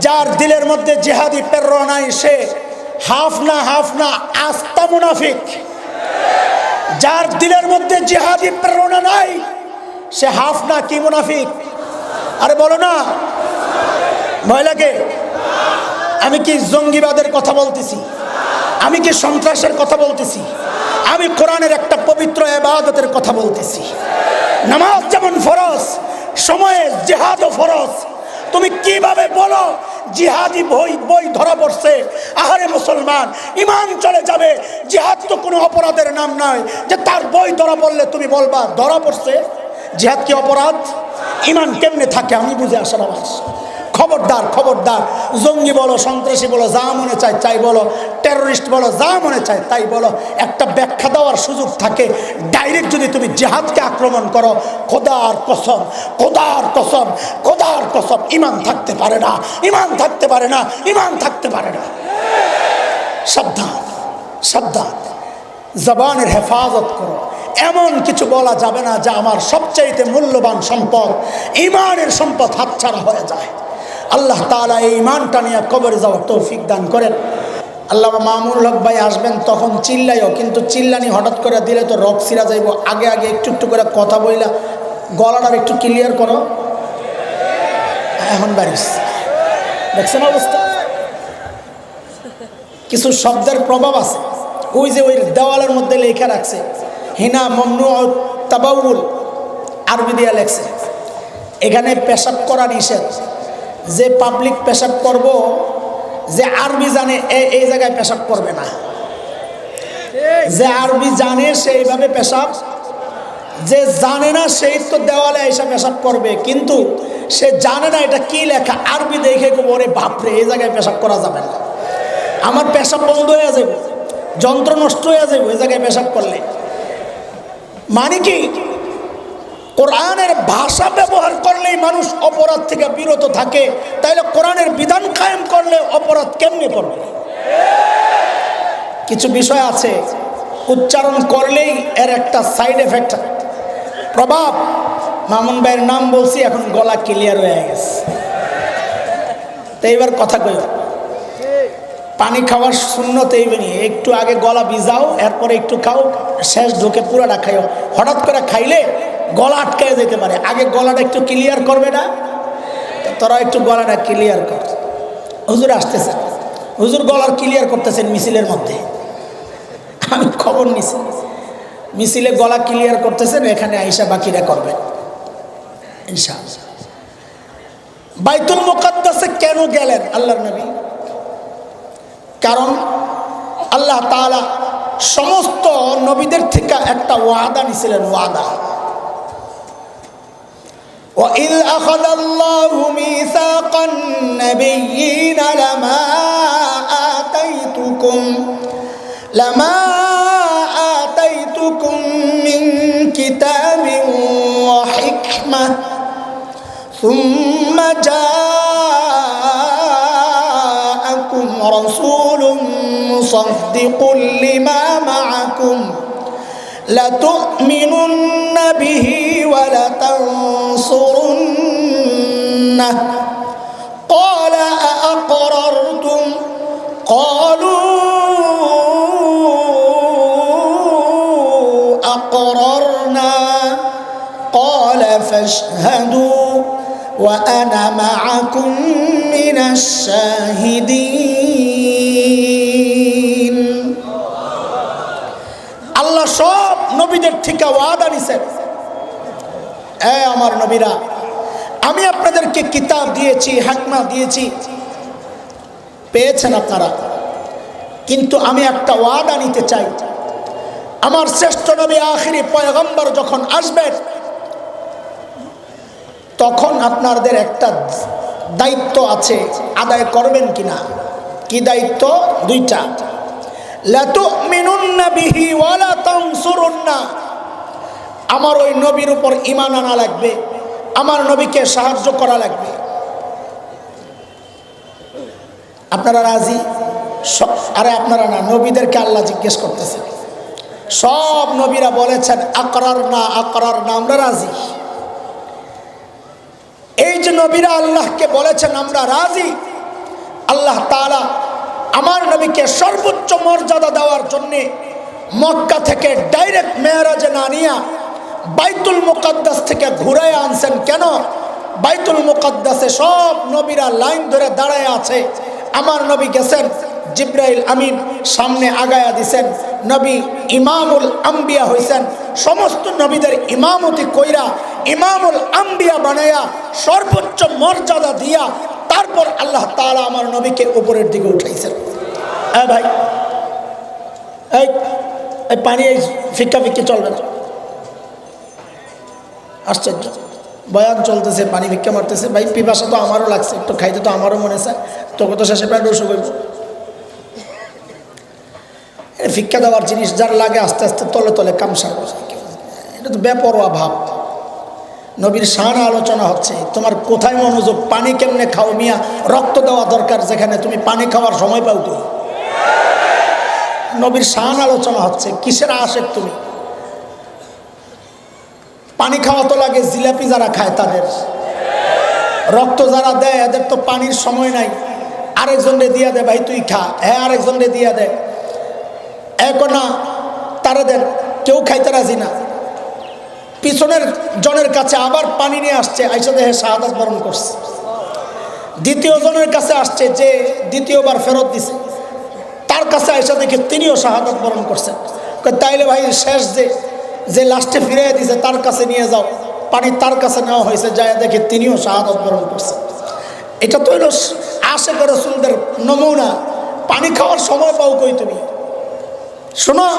যার দিলের মধ্যে জিহাদি প্রেরণা নাই সে হাফ না আস্তা মুনাফিক। যার দিলের মধ্যে জিহাদি প্রেরণা নাই সে হাফ না কি মুনাফিক? আরে বলো না মহিলাকে। আমি কি জঙ্গিবাদের কথা বলতেছি? আমি কি সন্ত্রাসের কথা বলতেছি? আমি কোরআনের একটা পবিত্র ইবাদতের কথা বলতেছি। নামাজ যেমন ফরজ, সময়ে জিহাদও ফরজ। তুমি কিভাবে বলো জিহাদি বই ধরা পড়ছে? আহারে মুসলমান, ইমান চলে যাবে। জিহাদ তো কোনো অপরাধের নাম নয় যে তার বই ধরা পড়লে তুমি বলবা ধরা পড়ছে। জিহাদ কি অপরাধ? ইমান কেমনে থাকে আমি বুঝে আসার আওয়াজ। খবরদার খবরদার, জঙ্গি বলো, সন্ত্রাসী বলো, যা মনে চায় তাই বলো, টেররিস্ট বলো, যা মনে চায় তাই বলো, একটা ব্যাখ্যা দেওয়ার সুযোগ থাকে। ডাইরেক্ট যদি তুমি জিহাদকে আক্রমণ করো, খোদার কসম, খোদার কসম, খোদার কসম, ইমান থাকতে পারে না, ইমান থাকতে পারে না, ইমান থাকতে পারে না। সাবধান সাবধান, জবানের হেফাজত করো। এমন কিছু বলা যাবে না যা আমার সবচাইতে মূল্যবান সম্পদ, ইমানের সম্পদ হাতছাড়া হয়ে যায়। আল্লাহ তাআলা এই ইমানটা নিয়ে কবরে যাওয়ার তৌফিক দান করেন। আল্লামা মামুনুল হক ভাই আসবেন, তখন চিল্লাইও, কিন্তু চিল্লানি হঠাৎ করে দিলে তো রক সিরা যাইব। আগে আগে একটু একটু করে কথা বইলা গলাটা একটু ক্লিয়ার করো। এখন বাড়িস দেখছেন অবস্থা, কিছু শব্দের প্রভাব আছে। ওই যে ওই দেওয়ালের মধ্যে লেখা রাখছে হিনা মমনু তাবাউল, আরবি দিয়া লেখছে, এখানে পেশাব করা নিষেধ। যে পাবলিক পেশাব করব, যে আরবি জানে এই জায়গায় পেশাব করবে না। যে আরবি জানে সেইভাবে পেশাব, যে জানে না সেই তো দেওয়ালে এসে পেশাব করবে, কিন্তু সে জানে না এটা কি লেখা। আরবি দেখে ওরে বাপরে, এই জায়গায় পেশাব করা যাবে না, আমার পেশাব বন্ধ হয়ে যাবে, যন্ত্র নষ্ট হয়ে যাবে এই জায়গায় পেশাব করলে। মানে কি, কোরআনের ভাষা ব্যবহার করলেই মানুষ অপরাধ থেকে বিরত থাকে, তাইলে কোরআনের বিধান কায়েম করলে অপরাধ কেমনে করবে? কিছু বিষয় আছে উচ্চারণ করলেই এর একটা সাইড এফেক্ট, প্রভাব। মামুন ভাইয়ের নাম বলছি, এখন গলা ক্লিয়ার হয়ে গেছে। তো এইবার কথা কই, পানি খাওয়ার সুন্নত এইবারই, একটু আগে গলা ভিজাও, এরপরে একটু খাও, শেষ ঢুকে পুরাটা খাইও। হঠাৎ করে খাইলে গলা আটকায় যেতে পারে, আগে গলাটা একটু ক্লিয়ার করবে না? তোরা একটু গলাটা ক্লিয়ার কর। হুজুর আসতেছে, হুজুর গলার ক্লিয়ার করতেছেন মিছিলের মধ্যে, আমি খবর নিছি। মিছিলে গলা ক্লিয়ার করতেছেন, এখানে আইসা বাকিরা করবেন ইনশাআল্লাহ। বাইতুল মুকাদ্দাসে কেন গেলেন আল্লাহর নবী? কারণ আল্লাহ তাআলা সমস্ত নবীদের থেকে একটা ওয়াদা নিছিলেন, ওয়াদা। وَإِذْ أَخَذَ اللَّهُ مِيثَاقَ النَّبِيِّينَ لَمَا آتَيْتُكُم مِّن كِتَابٍ وَحِكْمَةٍ ثُمَّ جَاءَكُمْ رَسُولٌ مُصَدِّقٌ لِّمَا مَعَكُمْ لَتُؤْمِنُنَّ بِهِ وَلَتَنصُرُنَّهُ قَالَ أَأَقْرَرْتُمْ قَالُوا أَقْرَرْنَا قَالَ فَاشْهَدُوا وَأَنَا مَعَكُمْ مِنَ الشَّاهِدِينَ। আল্লাহ সব নবীদের থেকে ওয়াদা নিছেন, আমার নবীরা, আমি আপনাদেরকে কিতাব দিয়েছি, হিকমত দিয়েছি, পেয়েছেন আপনারা, কিন্তু আমি একটা ওয়াদা নিতে চাই। আমার শ্রেষ্ঠ নবী আখিরি পয়গম্বর যখন আসবেন, তখন আপনাদের একটা দায়িত্ব আছে, আদায় করবেন কিনা? কি দায়িত্ব? দুইটা। লাতুমিনুন্না বিহি ওয়া লা তানসুরুন্না, আমার ওই নবীর উপর ঈমান আনা লাগবে, আমার নবীকে সাহায্য করা লাগবে। আপনারা রাজি? আরে আপনারা না, নবীদেরকে আল্লাহ জিজ্ঞেস করতেছেন। সব নবীরা বলেছেন আকরার না, আমরা রাজি। এই যে নবীরা আল্লাহকে বলেছেন আমরা রাজি, আল্লাহ তাআলা আমার নবীকে সর্বোচ্চ মর্যাদা দেওয়ার জন্যে মক্কা থেকে ডাইরেক্ট মেরাজে না নিয়া বাইতুল মুকাদ্দাস থেকে ঘুরায় আনছেন। কেন? বাইতুল মুকাদ্দাসে সব নবীরা লাইন ধরে দাঁড়ায় আছে, আমার নবী গেছেন, জিব্রাইল আমিন সামনে আগায়া দিছেন, নবী ইমামুল আম্বিয়া হইছেন, সমস্ত নবীদের ইমামতি কইরা ইমামুল আম্বিয়া বানায়া সর্বোচ্চ মর্যাদা দিয়া তারপর আল্লাহ তাআলা আমার নবীকে উপরের দিকে উঠাইছেন। ভাই এই পানি এই ফিক্কা ফিক্কি চলবে না, আশ্চর্য বয়ান চলতেছে, পানি ভিক্ষা মারতেছে। ভাই পিপাসা তো আমারও লাগছে, একটু খাইতে তো আমারও মনে চায়, তোকে তো শেষে প্রায় রসু করব। ভিক্ষা দেওয়ার জিনিস যার লাগে আস্তে আস্তে তলে তলে কামসার, এটা তো বেপরোয়া ভাব। নবীর শান আলোচনা হচ্ছে, তোমার কোথায় মনোযোগ? পানি কেমনে খাও মিয়া, রক্ত দেওয়া দরকার যেখানে, তুমি পানি খাওয়ার সময় পাও তো? নবীর শান আলোচনা হচ্ছে, কিসের আশেক তুমি? পানি খাওয়া তো লাগে জিলাপি যারা খায় তাদের, রক্ত যারা দেয় এদের তো পানির সময় নাই, আরেকজনরে দিয়া দে, ভাই তুই খা, হ্যাঁ আরেকজনরে দিয়া দে, এক না তারা দেন, কেউ খাইতে রাজি না। পিছনের জনের কাছে আবার পানি নিয়ে আসছে, আইসা দেহে শাহাদাত বরণ করছে। দ্বিতীয় জনের কাছে আসছে, যে দ্বিতীয়বার ফেরত দিছে, তার কাছে আইসা দেখে তিনিও শাহাদাত বরণ করছেন। তাইলে ভাই শেষ যে লাস্টে ফিরিয়ে দিছে তার কাছে নিয়ে যাও, পানি তার কাছে নেওয়া হয়েছে, যায় দেখে তিনিও শাহাদাত বরণ করছেন। এটা তো হলো আশেক রাসূলদের নমুনা। পানি খাওয়ার সময় পাও কই তুমি? শোনো,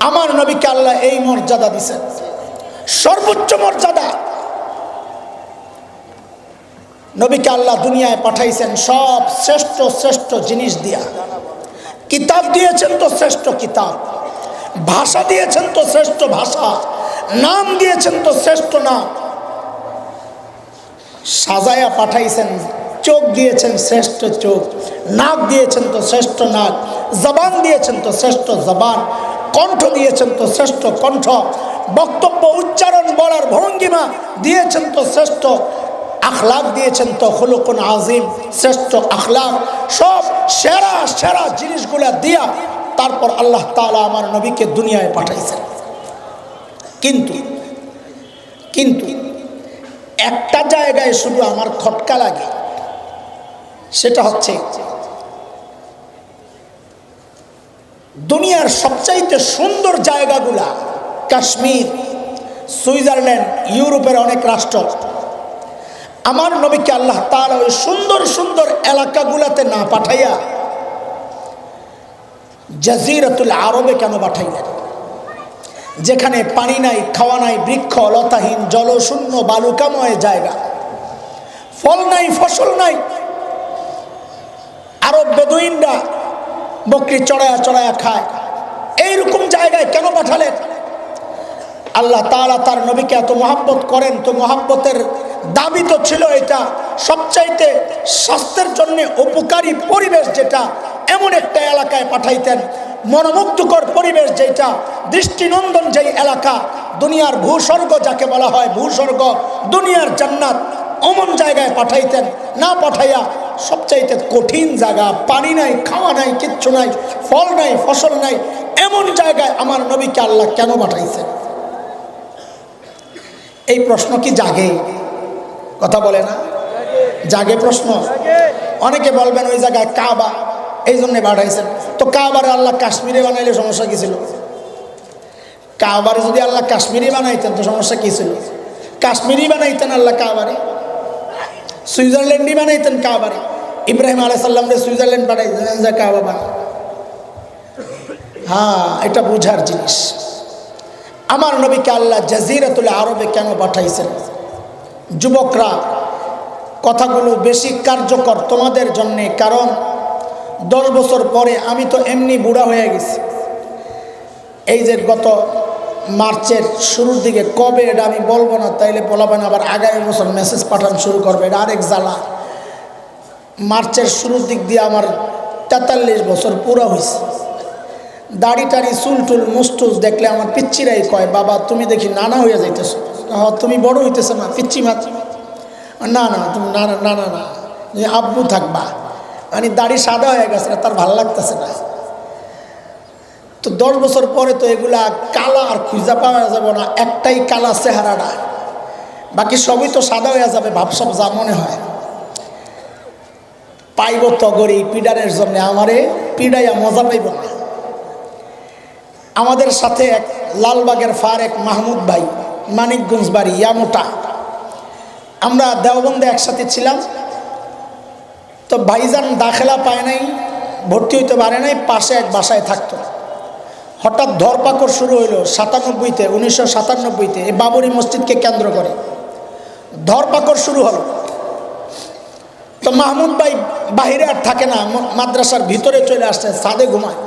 আমার নবীকে আল্লাহ এই মর্যাদা দিছেন, সর্বোচ্চ মর্যাদা। নবীকে আল্লাহ দুনিয়ায় পাঠাইছেন সব শ্রেষ্ঠ শ্রেষ্ঠ জিনিস দিয়া। কিতাব দিয়েছেন তো শ্রেষ্ঠ কিতাব, ভাষা দিয়েছেন তো শ্রেষ্ঠ ভাষা, নাম দিয়েছেন তো শ্রেষ্ঠ নাম, সাজায়া পাঠাইছেন, চোখ দিয়েছেন শ্রেষ্ঠ চোখ, নাক দিয়েছেন তো শ্রেষ্ঠ নাক, জবান দিয়েছেন তো শ্রেষ্ঠ জবান, কণ্ঠ দিয়েছেন তো শ্রেষ্ঠ কণ্ঠ, বক্তব্য উচ্চারণ বলার ভঙ্গিমা দিয়েছেন তো শ্রেষ্ঠ, আখলাক দিয়েছেন তো খুলুকুন আজিম, শ্রেষ্ঠ আখলাক। সব সেরা সেরা জিনিসগুলা দিয়া তারপর আল্লাহ তাআলা আমার নবীকে দুনিয়ায় পাঠাইছেন। কিন্তু কিন্তু একটা জায়গায় শুধু আমার খটকা লাগে, সেটা হচ্ছে দুনিয়ার সবচাইতে সুন্দর জায়গাগুলা, কাশ্মীর, সুইজারল্যান্ড, ইউরোপের অনেক রাষ্ট্র, আমার নবীকে আল্লাহ তাআলা ওই সুন্দর সুন্দর এলাকাগুলাতে না পাঠাইয়া জাজিরাতুল আরবে কেন পাঠাইলেন? যেখানে পানি নাই, খাওয়া নাই, বৃক্ষ লতাহীন, জলশূন্য বালুকাময় জায়গা, ফল নাই, ফসল নাই। আরব বেদুইনরা বকরি চড়ায়া চড়ায়া খায়, এইরকম জায়গায় কেন পাঠালেন? আল্লাহ তাআলা তার নবীকে এত মহব্বত করেন, তো মহব্বতের দাবি তো ছিল এটা সবচাইতে স্বাস্থ্যের জন্য উপকারী পরিবেশ, যেটা এমন একটা এলাকায় পাঠাইতেন, মনোমুগ্ধকর পরিবেশ, যেটা দৃষ্টিনন্দন যেই এলাকা, দুনিয়ার ভূস্বর্গ যাকে বলা হয়, ভূস্বর্গ, দুনিয়ার জান্নাত, অমন জায়গায় পাঠাইতেন। না পাঠাইয়া সবচাইতে কঠিন জায়গা, পানি নাই, খাওয়া নাই, কিচ্ছু নাই, ফল নাই, ফসল নাই, এমন জায়গায় আমার নবীকে আল্লাহ কেন পাঠাইছেন? এই প্রশ্ন কি জাগে? কথা বলে না, জাগে প্রশ্ন। অনেকে বলবেন ওই জায়গায় কাবা, এই জন্যে পাঠাইছেন। তো কাবারে আল্লাহ কাশ্মীরে বানাইলে সমস্যা কি ছিল? কাবারে যদি আল্লাহ কাশ্মীরি বানাইতেন তো সমস্যা কি ছিল? কাশ্মীরি বানাইতেন আল্লাহ কাবারে, সুইজারল্যান্ডই বানাইতেন কাবারে। ইব্রাহিম আলাইহিস সালামরে সুইজারল্যান্ড পাঠাইতেন, কাবা বানা। হ্যাঁ, এটা বোঝার জিনিস। আমার নবীকে আল্লাহ জাজিরাতুল আরবে কেন পাঠাইছেন? যুবকরা, কথাগুলো বেশি কার্যকর তোমাদের জন্যে, কারণ 10 বছর পরে আমি তো এমনি বুড়া হয়ে গেছি। এই যে গত মার্চের শুরুর দিকে, কবে এটা আমি বলবো না, তাইলে বলাবেন আবার আগামী বছর মেসেজ পাঠান শুরু করবে, এটা আরেক জ্বালা। মার্চের শুরুর দিক দিয়ে আমার 43 বছর পুরো হয়েছে। দাড়ি টাড়ি চুল টুল মুস্টুস দেখলে আমার পিচ্চিরাই কয়, বাবা তুমি দেখি নানা হয়ে যাইতেছ। তুমি বড় হইতেছ না, পিচ্চি মাত্র। না না তুমি না না না না, যে আব্বু থাকবা, মানে দাড়ি সাদা হয়ে গেছে, তার ভালো লাগতেছে না। তো 10 বছর পরে তো এগুলা কালা আর খুঁজা পাওয়া যাবে না, একটাই কালা চেহারাটা, বাকি সবই তো সাদা হয়ে যাবে, ভাবসাব যা মনে হয়। পাইব তগরি পিডারের জন্য, আমারে পিডাইয়া মজা পাইব না। আমাদের সাথে এক লালবাগের ফারেক মাহমুদ ভাই, মানিকগঞ্জ বাড়ি, ইয়ামোটা, আমরা দেওবন্দে একসাথে ছিলাম। তো ভাইজান দাখেলা পায় নাই, ভর্তি হইতে পারে নাই, পাশে এক বাসায় থাকতো। হঠাৎ ধরপাকড় শুরু হইলো 1997 এই বাবরি মসজিদকে কেন্দ্র করে ধরপাকড় শুরু হলো। তো মাহমুদ ভাই বাহিরে আর থাকে না, মাদ্রাসার ভিতরে চলে আসছে, ছাদে ঘুমায়।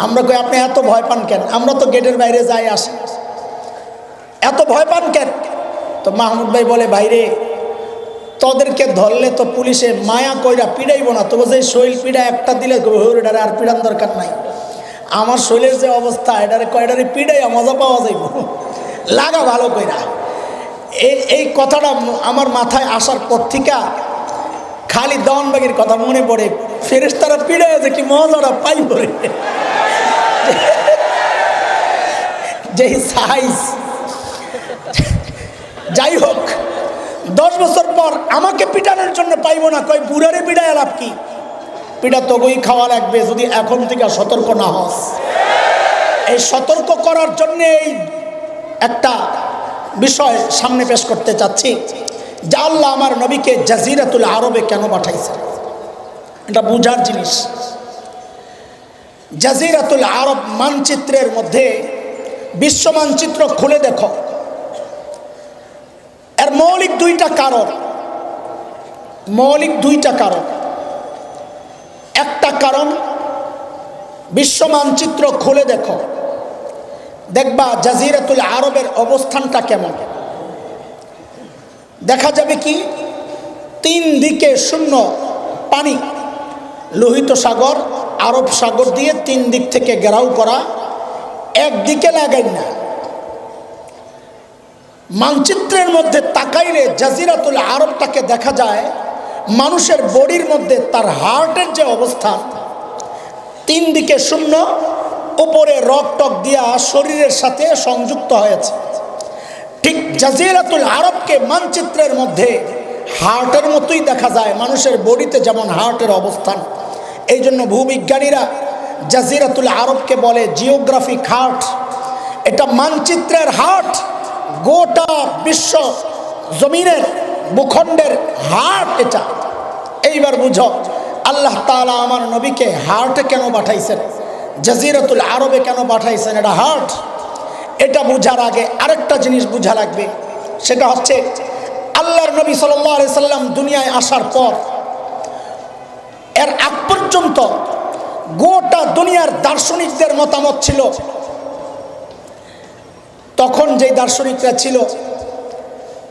আমরা কই আপনি এত ভয় পান কেন? আমরা তো গেটের বাইরে যাই আসি, এত ভয় পান কেন? তো মাহমুদ ভাই বলে, ভাইরে তোদেরকে ধরলে তো পুলিশে মায়া কইরা পিড়াইব না, তবু যে শৈল পিড়া একটা দিলে এটারে আর পিড়ান দরকার নাই। আমার শৈলের যে অবস্থা, এটারে পিড়াইয়া মজা পাওয়া যাইব, লাগা ভালো কইরা। এই কথাটা আমার মাথায় আসার পর থেকে খালি দেওয়ানবাগির কথা মনে পড়ে, ফেরেশতারা পিড়াইয়া যে কি মজাটা পাই পড়ে, যে সাইজ। যাই হোক, 10 বছর পর আমাকে পিটানোর জন্য পাইব না, কই বুড়ারে পিড়ায় লাভ কি? পিঠা তগই খাওয়া লাগবে যদি এখন থেকে সতর্ক না হস। এই সতর্ক করার জন্য এই একটা বিষয় সামনে পেশ করতে চাচ্ছি যে আল্লাহ আমার নবীকে জাজিরাতুল আরবে কেন পাঠাইছে, এটা বুঝার জিনিস। জাজিরাতুল আরব মানচিত্রের মধ্যে বিশ্ব মানচিত্র খুলে দেখো, এর মৌলিক দুইটা কারণ। একটা কারণ, বিশ্ব মানচিত্র খুলে দেখো, দেখবা জাজিরাতুল আরবের অবস্থানটা কেমন। দেখা যাবে কি 3 দিকে শূন্য পানি, লোহিত সাগর, আরব সাগর দিয়ে 3 দিক থেকে ঘেরাও করা, একদিকে লাগাই না। মানচিত্রের মধ্যে তাকাইলে জাজিরাতুল আরবটাকে দেখা যায় মানুষের বডির মধ্যে তার হার্টের যে অবস্থা, 3 দিকে শূন্য, উপরে রক দিয়া শরীরের সাথে সংযুক্ত হয়েছে। ঠিক জাজিরাতুল আরবকে মানচিত্রের মধ্যে হার্টের মতোই দেখা যায়, মানুষের বডিতে যেমন হার্টের অবস্থান। এই জন্য ভূবিজ্ঞানীরা জাজিরাতুল আরবকে বলে জিওগ্রাফিক হার্ট, এটা মানচিত্রের হার্ট, গোটা বিশ্ব জমিনের ভূখণ্ডের হার্ট এটা। এইবার বুঝো আল্লাহ তাআলা আমার নবীকে হার্টে কেন পাঠাইছেন, জাজিরাতুল আরবে কেন পাঠাইছেন, এটা হার্ট। এটা বুঝার আগে আরেকটা জিনিস বুঝা লাগবে, সেটা হচ্ছে আল্লাহর নবী সাল্লাল্লাহু আলাইহি সাল্লাম দুনিয়ায় আসার পর এর আগ পর্যন্ত গোটা দুনিয়ার দার্শনিকদের মতামত ছিল, তখন যেই দার্শনিকরা ছিল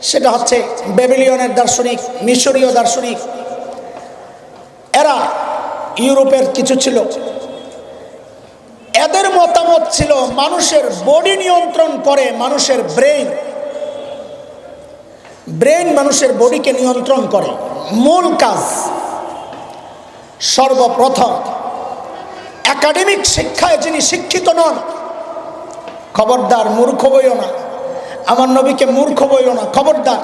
সেটা হচ্ছে বেবিলিয়নের দার্শনিক, মিশরীয় দার্শনিক, এরা ইউরোপের কিছু ছিল। এদের মতামত ছিল মানুষের বডি নিয়ন্ত্রণ করে মানুষের ব্রেন মানুষের বডিকে নিয়ন্ত্রণ করে। মূল কাজ সর্বপ্রথম একাডেমিক শিক্ষায় যিনি শিক্ষিত নন, খবরদার মূর্খ বইও না, আমার নবীকে মূর্খ বইও না, খবরদার।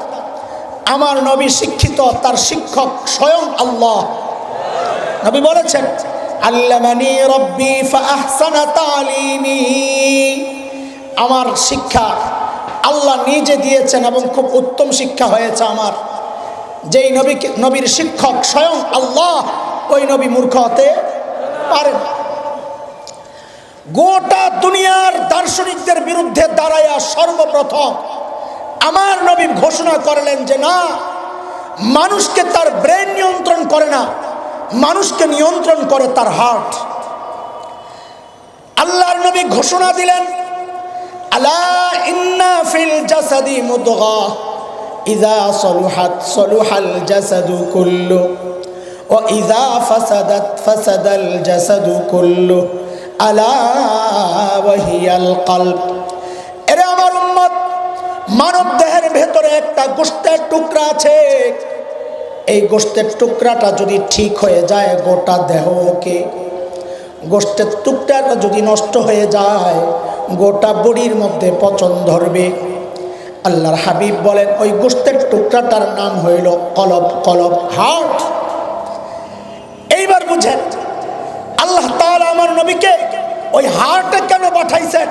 আমার নবী শিক্ষিত, তার শিক্ষক স্বয়ং আল্লাহ। নবী বলেছেন, আল্লামানি রব্বি ফাআহসানা তালিমি, আমার শিক্ষা আল্লাহ নিজে দিয়েছেন এবং খুব উত্তম শিক্ষা হয়েছে আমার। যেই নবীর শিক্ষক স্বয়ং আল্লাহ, ওই নবী মূর্খ হতে পারে না। গোটা দুনিয়ার দার্শনিকদের বিরুদ্ধে দাঁড়াইয়া সর্বপ্রথম আমার নবী ঘোষণা করলেন যে না, মানুষকে তার ব্রেন নিয়ন্ত্রণ করে না, মানুষকে নিয়ন্ত্রণ করে তার হার্ট। আল্লাহর নবী ঘোষণা দিলেন, আলা ইন্না ফিল জাসাদি মুদগা ইযা সলুহাত সলুহাল জাসাদু কুল্লু ওয়া ইযা ফাসাদাত ফাসাদাল জাসাদু কুল্লু আলা ওয়া হিয়াল কলব। এরে আমার উম্মত, মানব দেহের ভেতরে একটা গোশতের টুকরা আছে, এই গোশতের টুকরাটা যদি ঠিক হয়ে যায় গোটা দেহকে, গোশতের টুকরাটা যদি নষ্ট হয়ে যায় গোটা বডির মধ্যে পচন ধরবে। আল্লাহর হাবিব বলেন ওই গোশতের টুকরাটার নাম হইল কলব, কলব হার্ট। এইবার বুঝেন আল্লাহ তাআলা আমার নবীকে ওই হার্টে কেন পাঠাইছেন।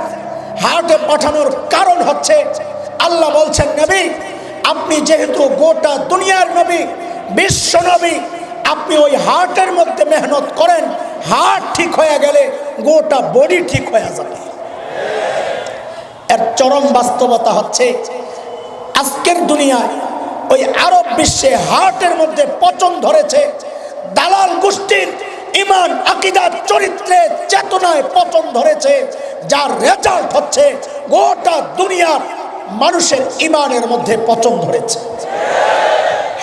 হার্টে পাঠানোর কারণ হচ্ছে আল্লাহ বলছেন নবী আপনি যেহেতু গোটা দুনিয়ার নবী, বিশ্ব নবী, আপনি ওই হার্টের মধ্যে মেহনত করেন, হার্ট ঠিক হয়ে গেলে গোটা বডি ঠিক হয়ে যাবে। এর চরম বাস্তবতা হচ্ছে আজকের দুনিয়ায় ওই আরব বিশ্বে হার্টের মধ্যে পচন ধরেছে। দালাল গোষ্ঠীর ইমান, আকীদা, চরিত্রে, চেতনায় পচন ধরেছে, যার রেজাল্ট হচ্ছে গোটা দুনিয়ার মানুষের ইমানের মধ্যে পচন ধরেছে।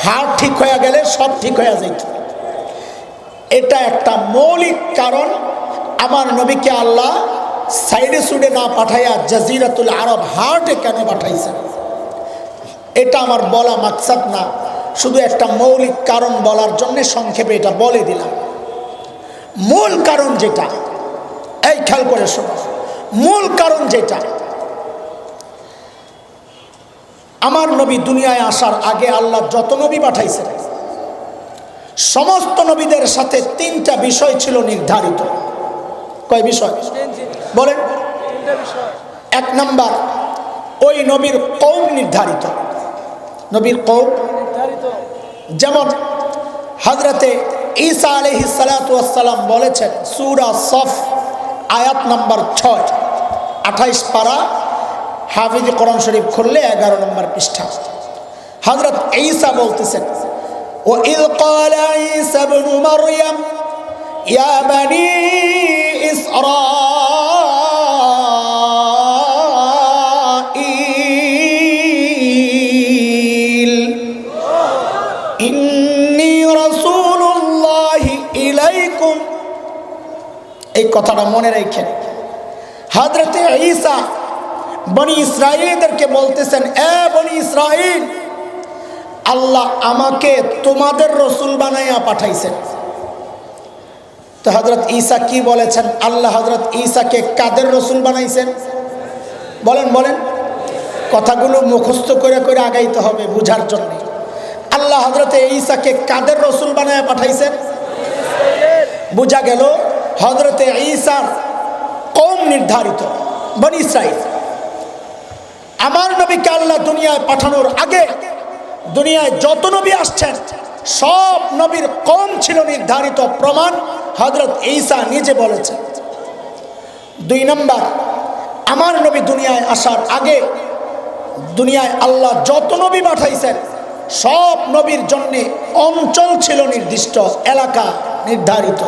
হার্ট ঠিক হয়ে গেলে সব ঠিক হয়ে যেত। এটা একটা মৌলিক কারণ আমার নবীকে আল্লাহ সাইডে সুডে না পাঠাইয়া জাজিরাতুল আরব হার্টে কেন পাঠাইছেন। এটা আমার বলা মাকসাদ না, শুধু একটা মৌলিক কারণ বলার জন্য সংক্ষেপে এটা বলে দিলাম। মূল কারণ যেটা, এই খেয়াল করে শোনো, মূল কারণ যেটা, আমার নবী দুনিয়ায় আসার আগে আল্লাহ যত নবী পাঠাইছেন সমস্ত নবীদের সাথে তিনটা বিষয় ছিল নির্ধারিত। কয় বিষয় বলেন? এক নাম্বার ওই নবীর কওম নির্ধারিত, নবীর কওম। যেমন হযরতে ঈসা আলাইহিস সালাতু ওয়াস সালাম বলেছেন সূরা সফ আয়াত নাম্বার 6, 28 পারা, হাফিজ কোরআন শরীফ খুললে 11 নম্বর পৃষ্ঠা। হযরত ঈসা বলতেছেন وَإِذْ قَالَ عِيسَى ابْنُ مَرْيَمَ يَا بَنِي إِسْرَائِيلَ إِنِّي رَسُولُ اللَّهِ إِلَيْكُمْ। এই কথাটা মনে রাখেন। হযরত ঈসা বনি ইসরাইলদেরকে বলতেছেন এ বনি ইসরাইল, আল্লাহ আমাকে তোমাদের রসুল বানাইয়া পাঠাইছেন। তো হযরত ঈসা কি বলেছেন? আল্লাহ হযরত ঈসাকে কাদের রসুল বানাইছেন? বলেন বলেন, কথাগুলো মুখস্থ করে করে আগাইতে হবে বুঝার জন্য। আল্লাহ হযরত ঈসাকে কাদের রসুল বানাইয়া পাঠাইছেন? বুঝা গেল হযরত ঈসার কওম নির্ধারিত, বনি ইসরাইল। আমার নবীকে আল্লাহ দুনিয়ায় পাঠানোর আগে দুনিয়ায় যত নবী আসছেন সব নবীর কওম ছিল নির্ধারিত, প্রমাণ হযরত ঈসা নিজে বলেছেন। 2 নাম্বার, আমার নবী দুনিয়ায় আসার আগে দুনিয়ায় আল্লাহ যত নবী পাঠাইছেন সব নবীর জন্য অঞ্চল ছিল নির্দিষ্ট, এলাকা নির্ধারিত।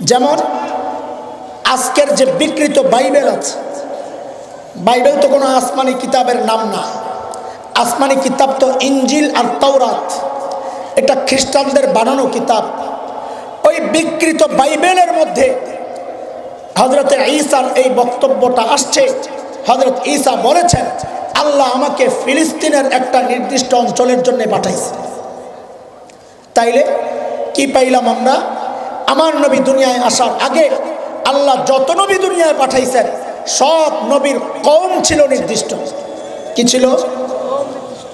যেমন আজকের যে বিকৃত বাইবেল আছে, বাইবেল তো কোনো আসমানি কিতাবের নাম না। আসমানি কিতাব তো ইনজিল আর তাওরাত, এটা খ্রিস্টানদের বানানো কিতাব। ওই বিকৃত বাইবেলের মধ্যে হযরত ঈসার এই বক্তব্যটা আসছে। হযরত ঈসা বলেছেন আল্লাহ আমাকে ফিলিস্তিনের একটা নির্দিষ্ট অঞ্চলের জন্য পাঠাইছে। তাইলে কি পাইলাম আমরা? আমার নবী দুনিয়ায় আসার আগে আল্লাহ যত নবী দুনিয়ায় পাঠাইছেন সব নবীর কওম ছিল নির্দিষ্ট। কি ছিল?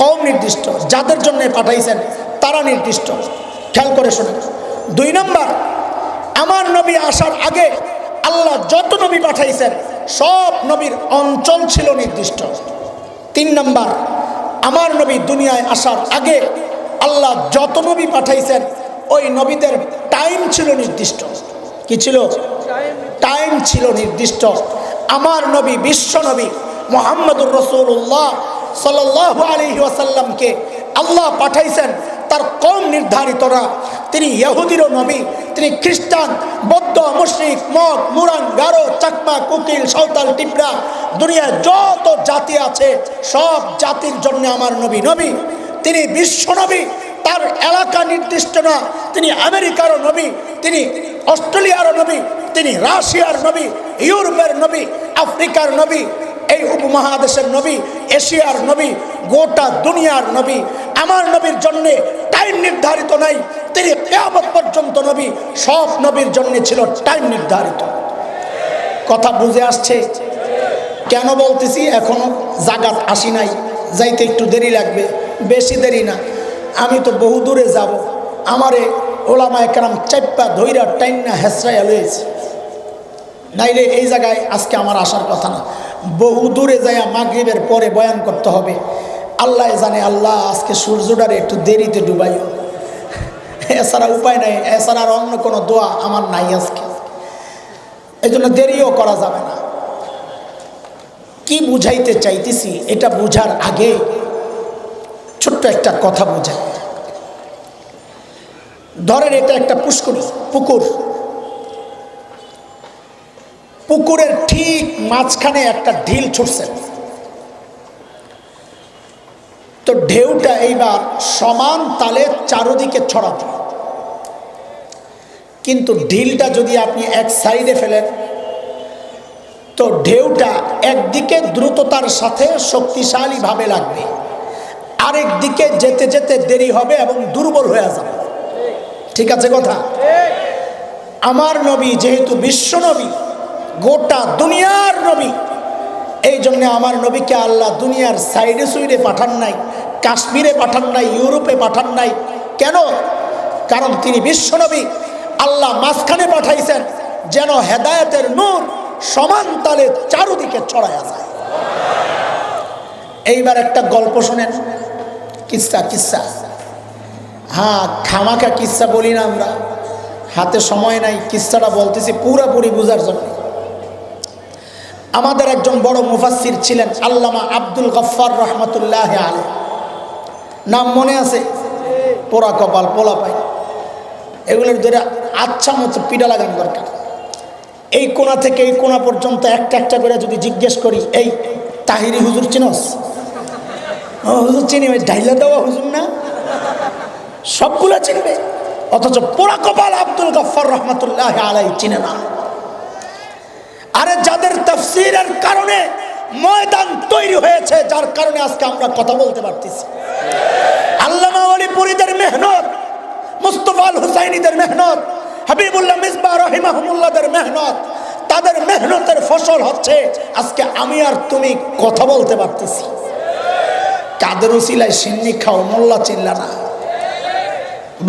কওম নির্দিষ্ট, যাদের জন্য পাঠাইছেন তারা নির্দিষ্ট। খেয়াল করে শোনেন। 2 নাম্বার, আমার নবী আসার আগে আল্লাহ যত নবী পাঠাইছেন সব নবীর অঞ্চল ছিল নির্দিষ্ট। 3 নাম্বার, আমার নবী দুনিয়ায় আসার আগে আল্লাহ যত নবী পাঠাইছেন ওই নবীদের টাইম ছিল নির্দিষ্ট। কি ছিল? টাইম ছিল নির্দিষ্ট। আমার নবী বিশ্ব নবী মুহাম্মদুর রাসূলুল্লাহ সাল্লাল্লাহু আলাইহি ওয়াসাল্লামকে আল্লাহ পাঠাইছেন তার কওম নির্ধারিতরা। তিনি ইহুদিরও নবী, তিনি খ্রিস্টান, বৌদ্ধ, মুশরিক, মগ, মুরাং, গারো, চাকমা, কুকিল, সাঁওতাল, টিপরা, দুনিয়ায় যত জাতি আছে সব জাতির জন্য আমার নবী নবী। তিনি বিশ্ব নবী, তার এলাকা নির্দিষ্ট না। তিনি আমেরিকারও নবী, তিনি অস্ট্রেলিয়ারও নবী, তিনি রাশিয়ার নবী, ইউরোপের নবী, আফ্রিকার নবী, এই উপমহাদেশের নবী, এশিয়ার নবী, গোটা দুনিয়ার নবী। আমার নবীর জন্যে টাইম নির্ধারিত নাই, তিনি কিয়ামত পর্যন্ত নবী। সব নবীর জন্য ছিল টাইম নির্ধারিত। কথা বুঝে আসছে? কেন বলতেছি এখনো জাগাত আসি নাই, যাইতে একটু দেরি লাগবে, বেশি দেরি না। আমি তো বহু দূরে যাব, আমারে ওলামায়ে কেরাম চাপ্পা ধইরা টাইনা হেসরাইয়া লয়েছে, নাইলে এই জায়গায় আজকে আমার আসার কথা না। বহু দূরে যাইয়া মাগরিবের পরে বয়ান করতে হবে। আল্লাহ জানে, আল্লাহ আজকে সূর্যটারে একটু দেরিতে ডুবাইও, এছাড়া উপায় নাই, এছাড়া আর অন্য কোনো দোয়া আমার নাই আজকে। এই জন্য দেরিও করা যাবে না। কি বুঝাইতে চাইতেছি এটা বুঝার আগে ছোট্ট একটা কথা বুঝাই। ধরেন এটা একটা পুকুর, পুকুরের ঠিক মাঝখানে একটা ঢিল ছুটছে। তো ঢেউটা এইবার সমান তালে চারদিকে ছড়াবে, কিন্তু ঢিলটা যদি আপনি এক সাইডে ফেলেন তো ঢেউটা একদিকে দ্রুততার সাথে শক্তিশালীভাবে লাগবে, আরেক দিকে যেতে যেতে দেরি হবে এবং দুর্বল হয়ে যাবে। ঠিক আছে কথা? আমার নবী যেহেতু বিশ্ব নবী, গোটা দুনিয়ার নবী, এই জন্য আমার নবীকে আল্লাহ দুনিয়ার সাইডে সুইডে পাঠান নাই, কাশ্মীরে পাঠান নাই, ইউরোপে পাঠান নাই। কেন? কারণ তিনি বিশ্ব নবী। আল্লাহ মাঝখানে পাঠাইছেন যেন হেদায়েতের নূর সমান তালে চারদিকে ছড়ায়া যায়। এইবার একটা গল্প শোনেন, কিসসা। হ্যাঁ, খামাখা কিসসা বলি না আমরা, হাতে সময় নাই, কিসসাটা বলতেছি পুরোপুরি বোঝার জন্য। আমাদের একজন বড় মুফাসসির ছিলেন আল্লামা আব্দুল গফফার রহমতুল্লাহ আলাইহি, নাম মনে আছে? পোড়া কপাল, পোলা পাই, এগুলোর ধরে আচ্ছা মতো পিডা লাগান দরকার। এই কোণা থেকে এই কোণা পর্যন্ত একটা একটা করে যদি জিজ্ঞেস করি, এই তাহিরি হুজুর চিনস? হুজুর চিনি, ওই ঢাইলা দেওয়া হুজুর না? সবগুলো চিনবে, অথচ পোড়া কপাল আব্দুল গফফার রহমতুল্লাহ আলাইহি চিনে না। আরে যাদের তাফসীরের কারণে ময়দান তৈরি হয়েছে, যার কারণে আজকে আমরা কথা বলতে পারতেছি। আল্লামা ওলিপুরীদের মেহনত, মুস্তাফা আল হুসাইনীদের মেহনত, হাবিবুল্লাহ মিসবাহ রাহিমাহুমুল্লাহদের মেহনত, তাদের মেহনতের ফসল হচ্ছে আজকে আমি আর তুমি কথা বলতে পারতেছি। কাদের উসিলায় সিন্নি খাও, মোল্লা চিল্লা না।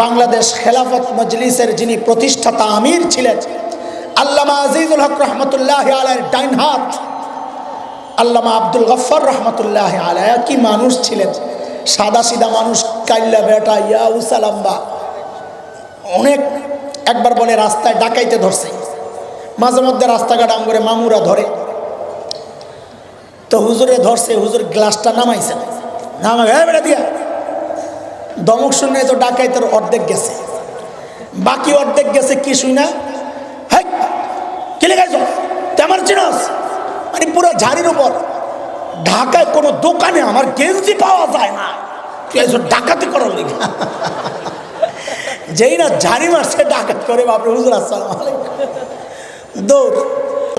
বাংলাদেশ খেলাফত মজলিসের যিনি প্রতিষ্ঠাতা আমির ছিলেন আল্লামা আজিজুল হক রহমতুল্লাহ আলাইহির ডাইন হাত আল্লামা আব্দুল গফফার রহমতুল্লাহ আলাইহি, কি মানুষ ছিলেন, সাদা সিধা মানুষ, কাইল্লা বেটা, ইয়া উসালাম্বা অনেক। একবার বলে রাস্তায় ডাকাইতে ধরছে, মাঝে মধ্যে রাস্তাঘাট আমগরে মামুরা ধরে, তো হুজুরে ধরছে, হুজুর গ্লাসটা নামাইছে, নামাই বেটা দিয়া দমক শুনে তো ডাকাইতের অর্ধেক গেছে, বাকি অর্ধেক গেছে কি শুই না, হ্যাঁ কি লেখাইছ তেমার চিনস, মানে পুরো ঝাড়ির উপর। ঢাকায় কোনো দোকানে আমার গেঞ্জি পাওয়া যায় না, তুই এসব ডাকাতি করার লেগে। যেই না ঝাড়ি মারছে ডাকাত করে, বাপরে হুজুর আসসালামু আলাইকুম, দৌড়।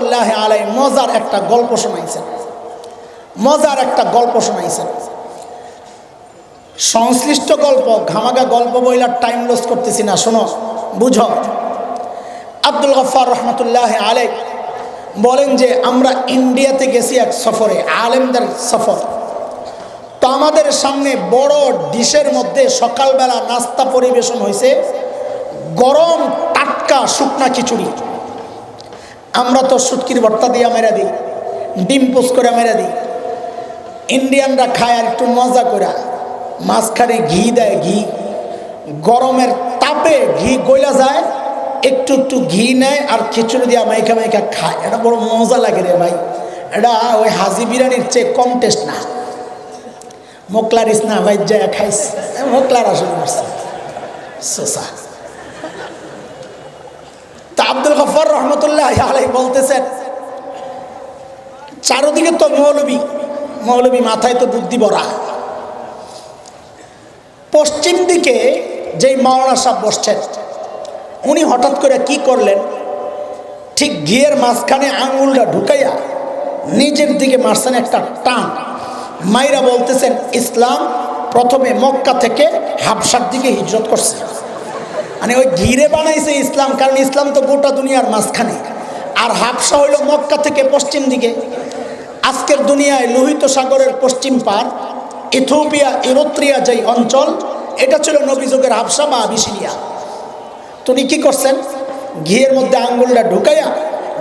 আল্লাহ আলাই মজার একটা গল্প শোনাইছেন, মজার একটা গল্প শোনাইছেন, সংশ্লিষ্ট গল্প, ঘামাগা গল্প বইলার টাইম লস করতেছি না, শোনো বুঝো। আব্দুল গফফার রহমতুল্লাহ আলাইহি বলেন যে আমরা ইন্ডিয়াতে গেছি এক সফরে, আলেমদের সফর। তো আমাদের সামনে বড় ডিশের মধ্যে সকালবেলা নাস্তা পরিবেশন হয়েছে, গরম টাটকা শুকনা খিচুড়ি। আমরা তো শুটকির ভর্তা দিয়ে মেরে দিই, ডিম পোস্ট করে মেরে দিই। ইন্ডিয়ানরা খায় আর একটু মজা করে, মাঝখানে ঘি দেয়, ঘি গরমের তাপে ঘি গইলা যায়, একটু একটু ঘি নেয় আর খিচুড়ি দিয়া মাইকা মাইকা খায়। এটা বড় মজা লাগে রে ভাই, এটা ওই হাজি বিরিয়ানির চেয়ে কম টেস্ট না। মোকলারিস না ভাই, যা খাইস মোকলার আসলে সোসা। তা আব্দুল গফফার রহমতুল্লাহ আলাইহি বলতেছেন, চারদিকে তো মৌলবী মাথায় তো বুদ্ধি ভরা। পশ্চিম দিকে যেই মাওলানা সাহেব বসছেন, উনি হঠাৎ করে কি করলেন, ঠিক ঘিয়ের মাঝখানে আঙুলটা ঢুকাইয়া নিজের দিকে মারছেন একটা টান, মাইরা বলতেছেন ইসলাম প্রথমে মক্কা থেকে হাবশার দিকে হিজরত করছে। মানে ওই ঘিরে বানাইছে ইসলাম, কারণ ইসলাম তো গোটা দুনিয়ার মাঝখানে, আর হাবশা হইল মক্কা থেকে পশ্চিম দিকে। আজকের দুনিয়ায় লোহিত সাগরের পশ্চিম পার ইথিওপিয়া, ইরিত্রিয়া যেই অঞ্চল, এটা ছিল নবীযুগের হাবশা বা আবিসিনিয়া। তিনি কি করছেন, ঘিয়ের মধ্যে আঙ্গুলটা ঢুকাইয়া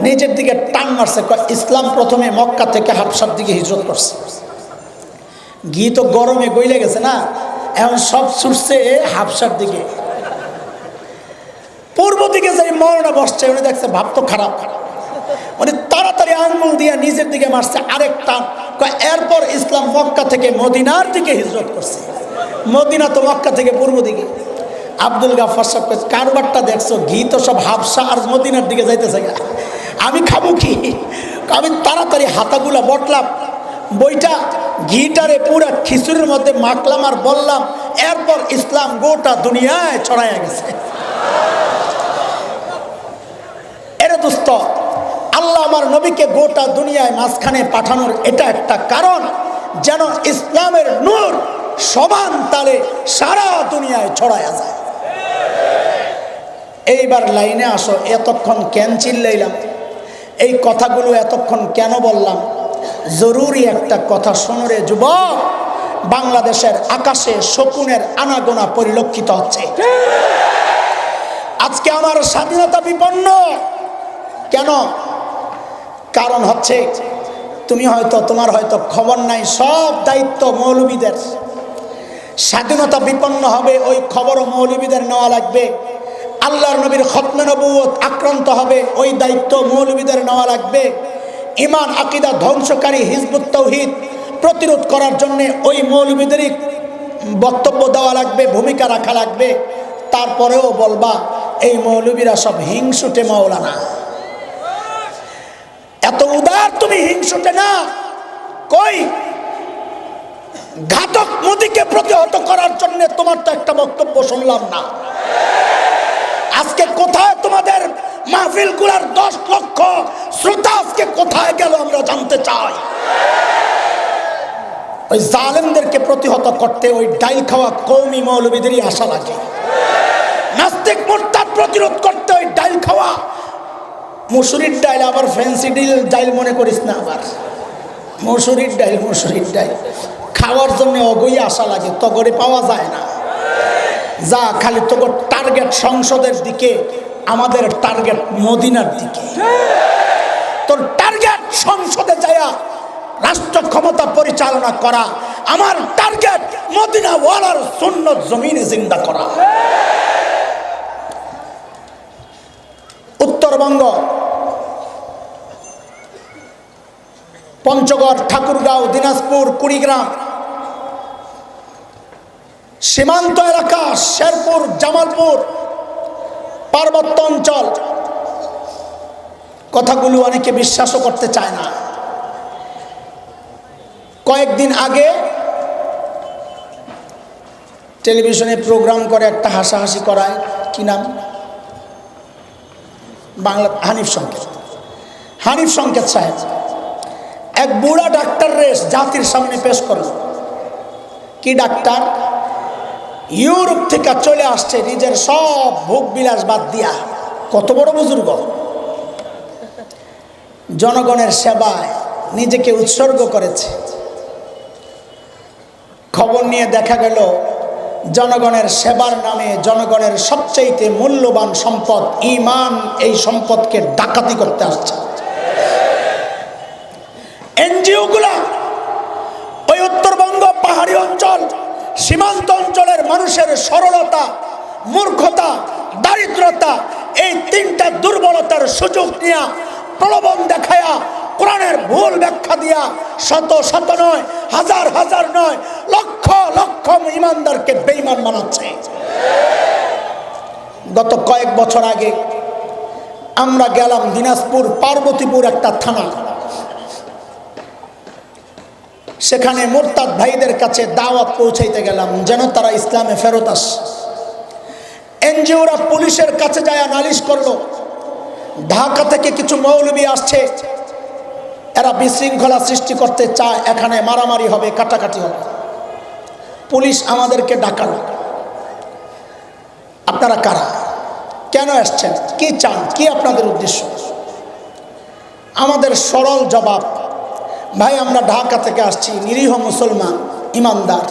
নিজের দিকে টান মারছে, ইসলাম প্রথমে মক্কা থেকে হাবশার দিকে হিজরত করছে। ঘি তো গরমে গইলে গেছে না, এখন সব ছুটছে হাবশার দিকে। পূর্ব দিকে যাই মরনা বসছে, উনি দেখছে ভাব তো খারাপ, উনি তাড়াতাড়ি আঙ্গুল দিয়ে নিজের দিকে মারছে আরেক টান। এরপর ইসলাম মক্কা থেকে মদিনার দিকে হিজরত করছে। মদিনা তো মক্কা থেকে পূর্ব দিকে। আব্দুল গাফফার সাহেব কারবারটা দেখছো, ঘি তো সব হাবশা আর মদিনার দিকে যাইতেছে, আমি খাবো কি? আমি তাড়াতাড়ি হাতাগুলা বটলাম, বইটা ঘিটারে পুরা খিচুড়ির মধ্যে মাখলাম আর বললাম, এরপর ইসলাম গোটা দুনিয়ায় ছড়াইয়া গেছে। এরে দোস্ত, আল্লাহ আমার নবীকে গোটা দুনিয়ায় মাঝখানে পাঠানোর এটা একটা কারণ, যেন ইসলামের নূর সমান তালে সারা দুনিয়ায় ছড়ায়া যায়। এইবার লাইনে আসো, এতক্ষণ কেন চিল্লাইলাম, এই কথাগুলো এতক্ষণ কেন বললাম? জরুরি একটা কথা শোনো রে যুবক, বাংলাদেশের আকাশে শকুনের আনাগোনা পরিলক্ষিত হচ্ছে। আজকে আমার স্বাধীনতা বিপন্ন কেন? কারণ হচ্ছে তোমার হয়তো খবর নাই, সব দায়িত্ব মৌলবীদের। স্বাধীনতা বিপন্ন হবে, ওই খবরও মৌলবীদের নেওয়া লাগবে। আল্লাহর নবীর খতমে নবুয়ত আক্রান্ত হবে, ওই দায়িত্ব মৌলবীদের নেওয়া লাগবে। ঈমান আকীদা ধ্বংসকারী হিজবুত তাওহীদ প্রতিরোধ করার জন্য ওই মৌলবীদেরই বক্তব্য দেওয়া লাগবে, ভূমিকা রাখা লাগবে। তারপরেও বলবা এই মৌলবীরা সব হিংসুটে মাওলানা। এত উদার তুমি হিংসুটে না, কই ঘাতক মোদীকে প্রতিহত করার জন্য তোমার তো একটা বক্তব্য শুনলাম না। আজকে কোথায় তোমাদের মাহফিলগুলোর 10 লক্ষ শ্রোতা আজকে কোথায় গেল আমরা জানতে চাই। ওই জালেমদেরকে প্রতিহত করতে ওই ডাইল খাওয়া কওমি মৌলবীদেরই আশা লাগে। নাস্তিক মুরতাদ প্রতিরোধ করতে ওই ডাইল খাওয়া মুসুরির ডাইল, আবার ফ্যান্সি ডাইল মনে করিস না, আবার মুসুরির ডাইল খাওয়ার জন্য অগই আশা লাগে, তগরে পাওয়া যায় না। যা খালি তগর টার্গেট সংসদের দিকে, আমাদের টার্গেট মদিনার দিকে। তোর টার্গেট সংসদে যায়া রাষ্ট্র ক্ষমতা পরিচালনা করা, আমার টার্গেট মদিনা ওয়ালার সুন্নত জমিনে জিন্দা করা। উত্তরবঙ্গ, পঞ্চগড়, ঠাকুরগাঁও, দিনাজপুর, কুড়িগ্রাম, সীমান্ত এলাকা, শেরপুর, জামালপুর, পার্বত্য অঞ্চল, কথাগুলো অনেকে বিশ্বাসও করতে চায় না। কয়েকদিন আগে টেলিভিশনে প্রোগ্রাম করে একটা হাসাহাসি করায়, কি নাম, বাংলা হানিফ সংকেত সাহেব এক বুড়া ডাক্তার রেস জাতির সামনে পেশ করল। কি ডাক্তার? ইউরোপ থেকে চলে আসছে নিজের সব ভোগ বিলাস বাদ দিয়া। কত বড় বুজুর্গ, জনগণের সেবায় নিজেকে উৎসর্গ করেছে। খবর নিয়ে দেখা গেল জনগণের সেবার নামে জনগণের সবচাইতে মূল্যবান সম্পদ ঈমান, এই সম্পদকে ডাকাতি করতে আসছে। এনজিও গুলা ওই উত্তরবঙ্গ পাহাড়ি অঞ্চল, সীমান্ত অঞ্চলের মানুষের সরলতা, মূর্খতা, দারিদ্রতা, এই 3টা দুর্বলতার সুযোগ নিয়ে প্রলোভন দেখায়া, কোরআনের ভুল ব্যাখ্যা দিয়া শত শত নয়, হাজার হাজার নয়, লক্ষ লক্ষ ইমানদারকে বেঈমান বানাচ্ছে। গত কয়েক বছর আগে আমরা গেলাম দিনাজপুর পার্বতীপুর একটা থানা, সেখানে মুরতাদ ভাইদের কাছে দাওয়াত পৌঁছাইতে গেলাম যেন তারা ইসলামে ফেরত আসে। এনজিওরা পুলিশের কাছে যায় নালিশ করলো, ঢাকা থেকে কিছু মৌলবী আসছে, এরা বিশৃঙ্খলা সৃষ্টি করতে চায়, এখানে মারামারি হবে, কাটাকাটি হবে। পুলিশ আমাদেরকে ডাকালো, আপনারা কারা, কেন আসছেন, কি চান, কি আপনাদের উদ্দেশ্য? আমাদের সরল জবাব, ভাই আমরা ঢাকা থেকে আসছি, নিরীহ মুসলমান ইমানদার,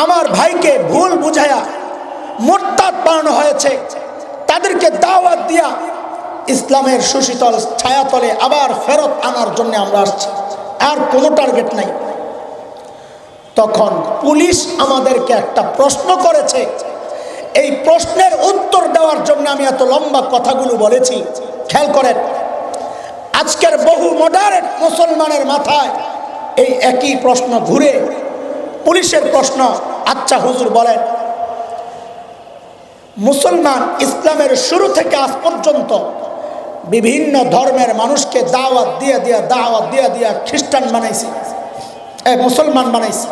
আমার ভাইকে ভুল বুঝায়া মুরতাদ বানানো হয়েছে, তাদেরকে দাওয়াত দিয়া ইসলামের সুশীতল ছায়াতলে আবার ফেরত আনার জন্য আমরা আসছি, আর কোনো টার্গেট নাই। তখন পুলিশ আমাদেরকে একটা প্রশ্ন করেছে, এই প্রশ্নের উত্তর দেওয়ার জন্য আমি এত লম্বা কথাগুলো বলেছি। খেয়াল করেন, আজকের বহু মডারেট মুসলমানের মাথায় এই একই প্রশ্ন ঘুরে, পুলিশের প্রশ্ন, আচ্ছা হুজুর বলেন, মুসলমান ইসলামের শুরু থেকে আজ পর্যন্ত বিভিন্ন ধর্মের মানুষকে দাওয়াত দিয়ে দিয়া খ্রিস্টান বানাইছে, মুসলমান বানাইছে।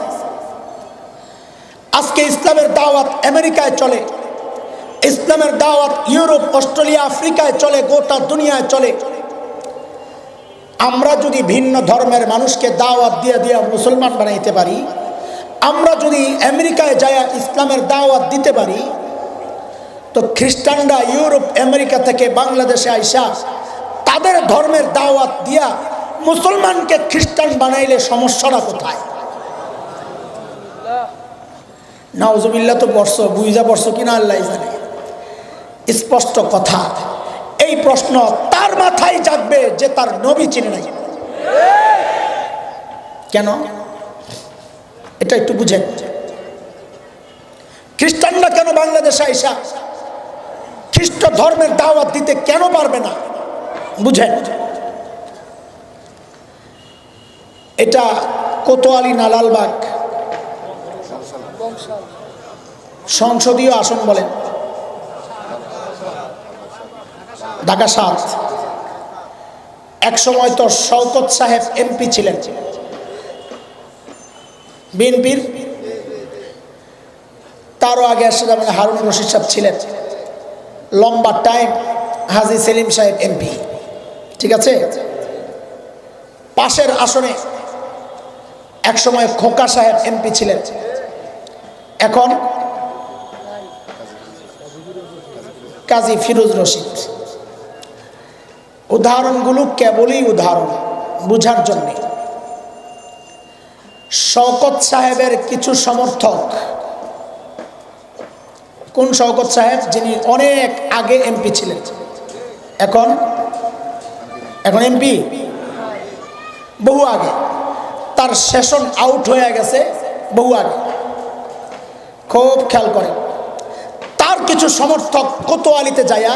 আজকে ইসলামের দাওয়াত আমেরিকায় চলে, ইসলামের দাওয়াত ইউরোপ, অস্ট্রেলিয়া, আফ্রিকায় চলে, গোটা দুনিয়ায় চলে। আমরা যদি ভিন্ন ধর্মের মানুষকে দাওয়াত দিয়ে মুসলমান বানাইতে পারি, আমরা যদি আমেরিকায় যায় ইসলামের দাওয়াত দিতে পারি, তো খ্রিস্টানরা ইউরোপ আমেরিকা থেকে বাংলাদেশে আইসা তাদের ধর্মের দাওয়াত দিয়া মুসলমানকে খ্রিস্টান বানাইলে সমস্যাটা কোথায়? নাউজুবিল্লাহ, তো বর্ষ বুঝা বর্ষ কিনা আল্লাহ জানে। স্পষ্ট কথা, এই প্রশ্ন তার মাথায় জাগবে যে তার নবী চিনে নাই। কেন? এটা একটু বুঝেন। খ্রিস্টানরা কেন বাংলাদেশে আইসা খ্রিস্ট ধর্মের দাওয়াত দিতে কেন পারবে না? বুঝেন, এটা কোতোয়ালি না লালবাগ সংসদীয় আসন বলেন, ঢাকা ৭। এক সময় তো শওকত সাহেব এমপি ছিলেন বিএনপির, তারও আগে আসলে হারুন রশিদ সাহেব ছিলেন, লম্বা টাইম হাজী সেলিম সাহেব এমপি, ঠিক আছে। পাশের আসনে এক সময় খোকা সাহেব এমপি ছিলেন, এখন কাজী ফিরোজ রশিদ। উদাহরণগুলো কেবলই উদাহরণ, বুঝার জন্যে। শওকত সাহেবের কিছু সমর্থক, কোন শওকত সাহেব? যিনি অনেক আগে এমপি ছিলেন, এখন এমপি বহু আগে, তার সেশন আউট হয়ে গেছে বহু আগে। খুব খেয়াল করেন, তার কিছু সমর্থক কোতোয়ালিতে যায়া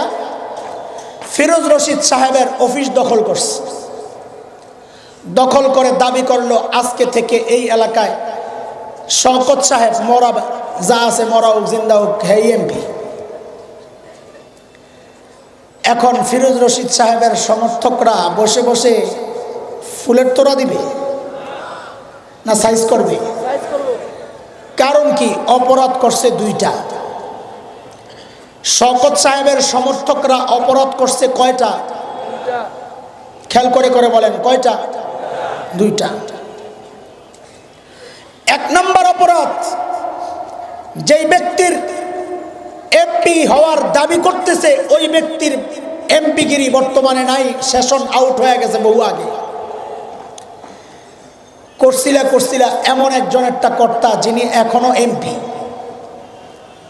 ফিরোজ রশিদ সাহেবের অফিস দখল করছে। দখল করে দাবি করলো আজকে থেকে এই এলাকায় শওকত সাহেব মরা যা আছে, মরা হোক জিন্দা হোক, হে এমপি। এখন ফিরোজ রশিদ সাহেবের সমর্থকরা বসে বসে ফুলের তোড়া দিবে না সাইজ করবে? কারণ কি? অপরাধ করছে দুইটা। শওকত সাহেবের সমর্থকরা অপরাধ করছে কয়টা? খেয়াল করে বলেন, কয়টা? দুইটা। এক নম্বর অপরাধ, যেই ব্যক্তির এমপি হওয়ার দাবি করতেছে ওই ব্যক্তির এমপিগিরি বর্তমানে নাই, সেশন আউট হয়ে গেছে বহু আগে। করছিলা এমন একজন একটা কর্তা যিনি এখনো এমপি।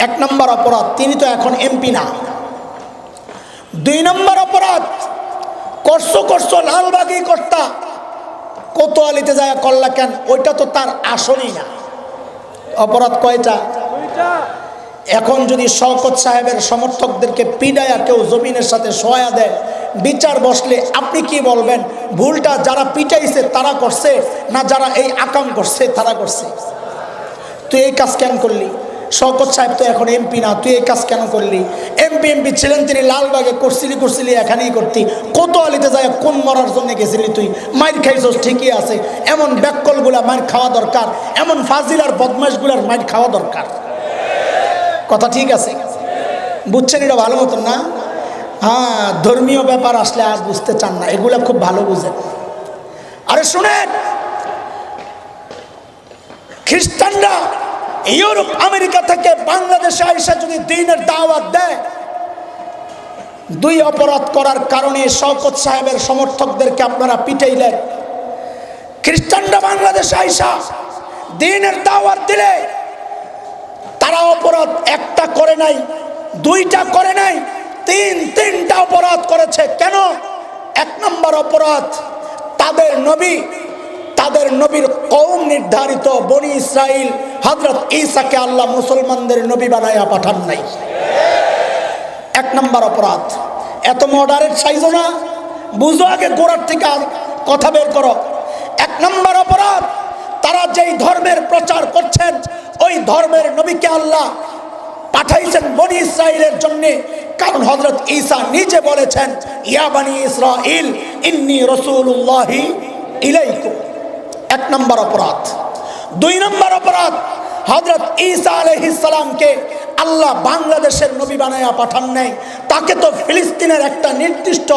এক নম্বর অপরাধ, তিনি তো এখন এমপি না। দুই নম্বর অপরাধ, করছো লালবাগী কর্তা, কোতোয়ালিতে যায় করলা কেন? ওইটা তো তার আসনই না। অপরাধ কয়টা? এখন যদি শওকত সাহেবের সমর্থকদেরকে পিডায়া কেউ জমিনের সাথে সহায়া দেয়, বিচার বসলে আপনি কি বলবেন? ভুলটা যারা পিটাইছে তারা করছে না যারা এই আকাম করছে তারা করছে? তুই এই কাজ কেন করলি? শওকত সাহেব তো এখন এমপি না, তুই এই কাজ কেন করলি? এমপি ছিলেন তিনি, লালবাগে করছিলি এখানেই করতি। কোতোয়ালিতে যায় কোন মরার জন্য গেছিলি তুই? মাইর খাইছস ঠিকই আছে, এমন ব্যাককলগুলা মাইর খাওয়া দরকার, এমন ফাজিল আর বদমাশগুলার মাইর খাওয়া দরকার। কথা ঠিক আছে? বুঝছেন এটা ভালো মতন না? হ্যাঁ, ধর্মীয় ব্যাপার আসলে আর বুঝতে চান না, এগুলা খুব ভালো বুঝেন। আরে শুনেন, খ্রিস্টানরা ইউরোপ আমেরিকা থেকে বাংলাদেশে আইসা যদি দ্বীনের দাওয়াত দেয়, দুই অপরাধ করার কারণে শওকত সাহেবের সমর্থকদেরকে আপনারা পিটাইলেন। খ্রিস্টানরা বাংলাদেশে আইসা দ্বীনের দাওয়াত দিলে তারা অপরাধ একটা করে নাই, দুইটা করে নাই, তিনটা অপরাধ করেছে। কেন? এক নম্বর অপরাধ, তাদের নবীর কওম নির্ধারিত বনি ইসরাইল হযরত ঈসাকে আল্লাহ মুসলমানদের নবী বানায়া পাঠান নাই। এক নম্বর অপরাধ। এত মডারেট সাইজো না, বুঝো আগে গোড়ার থেকে কথা বের করো। এক নম্বর অপরাধ, তারা যেই ধর্মের প্রচার করছেন ওই ধর্মের নবীকে আল্লাহ পাঠাইছেন বনি ইসরাইলের জন্য। কারণ হযরত ঈসা নিজে বলেছেন, ইয়া বনি ইসরাইল ইন্নী রাসূলুল্লাহি ইলাইকুম। এক নম্বর অপরাধ। দুই নম্বর অপরাধ, হযরত ঈসা আলাইহিস সালামকে আল্লাহ বাংলাদেশের নবী বানায়া পাঠান নাই, তাকে তো ফিলিস্তিনের একটা নির্দিষ্ট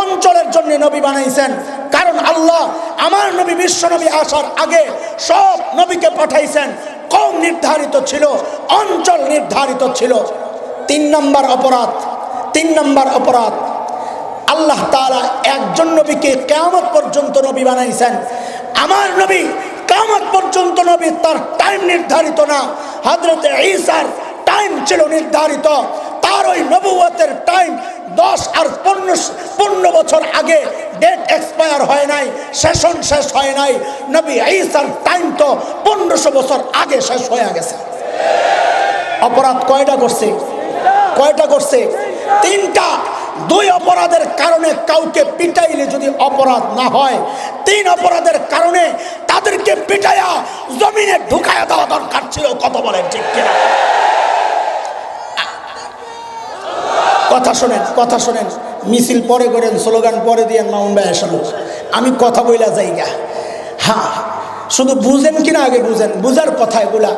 অঞ্চলের জন্য নবী বানাইছেন। কারণ আল্লাহ আমার নবী বিশ্ব নবী আসার আগে সব নবীকে পাঠাইছেন, কওম নির্ধারিত ছিল, অঞ্চল নির্ধারিত ছিল। তিন নম্বর অপরাধ, আল্লাহ তাআলা একজন নবীকে কিয়ামত পর্যন্ত নবী বানাইছেন। আমার নবী কিয়ামত পর্যন্ত নবী, তার টাইম নির্ধারিত না। হযরত ঈসার টাইম ছিল নির্ধারিত, তার ওই নবুয়তের টাইম 10 আর 15 বছর আগে ডেট এক্সপায়ার হয় নাই, সেশন শেষ হয় নাই। নবী ঈসার টাইম তো 1500 বছর আগে শেষ হয়ে গেছে। অপরাধ কয়টা করছে? তিনটা। দুই অপরাধের কারণে কাউকে পিটাইলে যদি অপরাধ না হয়, তিন অপরাধের কারণে তাদেরকে পিটাইয়া জমিনে ঢুকায়া দেওয়া দরকার ছিল। কত বলেন ঠিক কিনা? কথা শোনেন, মিছিল পরে করেন, স্লোগান পরে দিয়ে মামুন ভাই আসলো, আমি কথা বইলা যাইগা। হ্যাঁ, শুধু বুঝেন কিনা আগে বুঝেন, বুঝার কথা এগুলা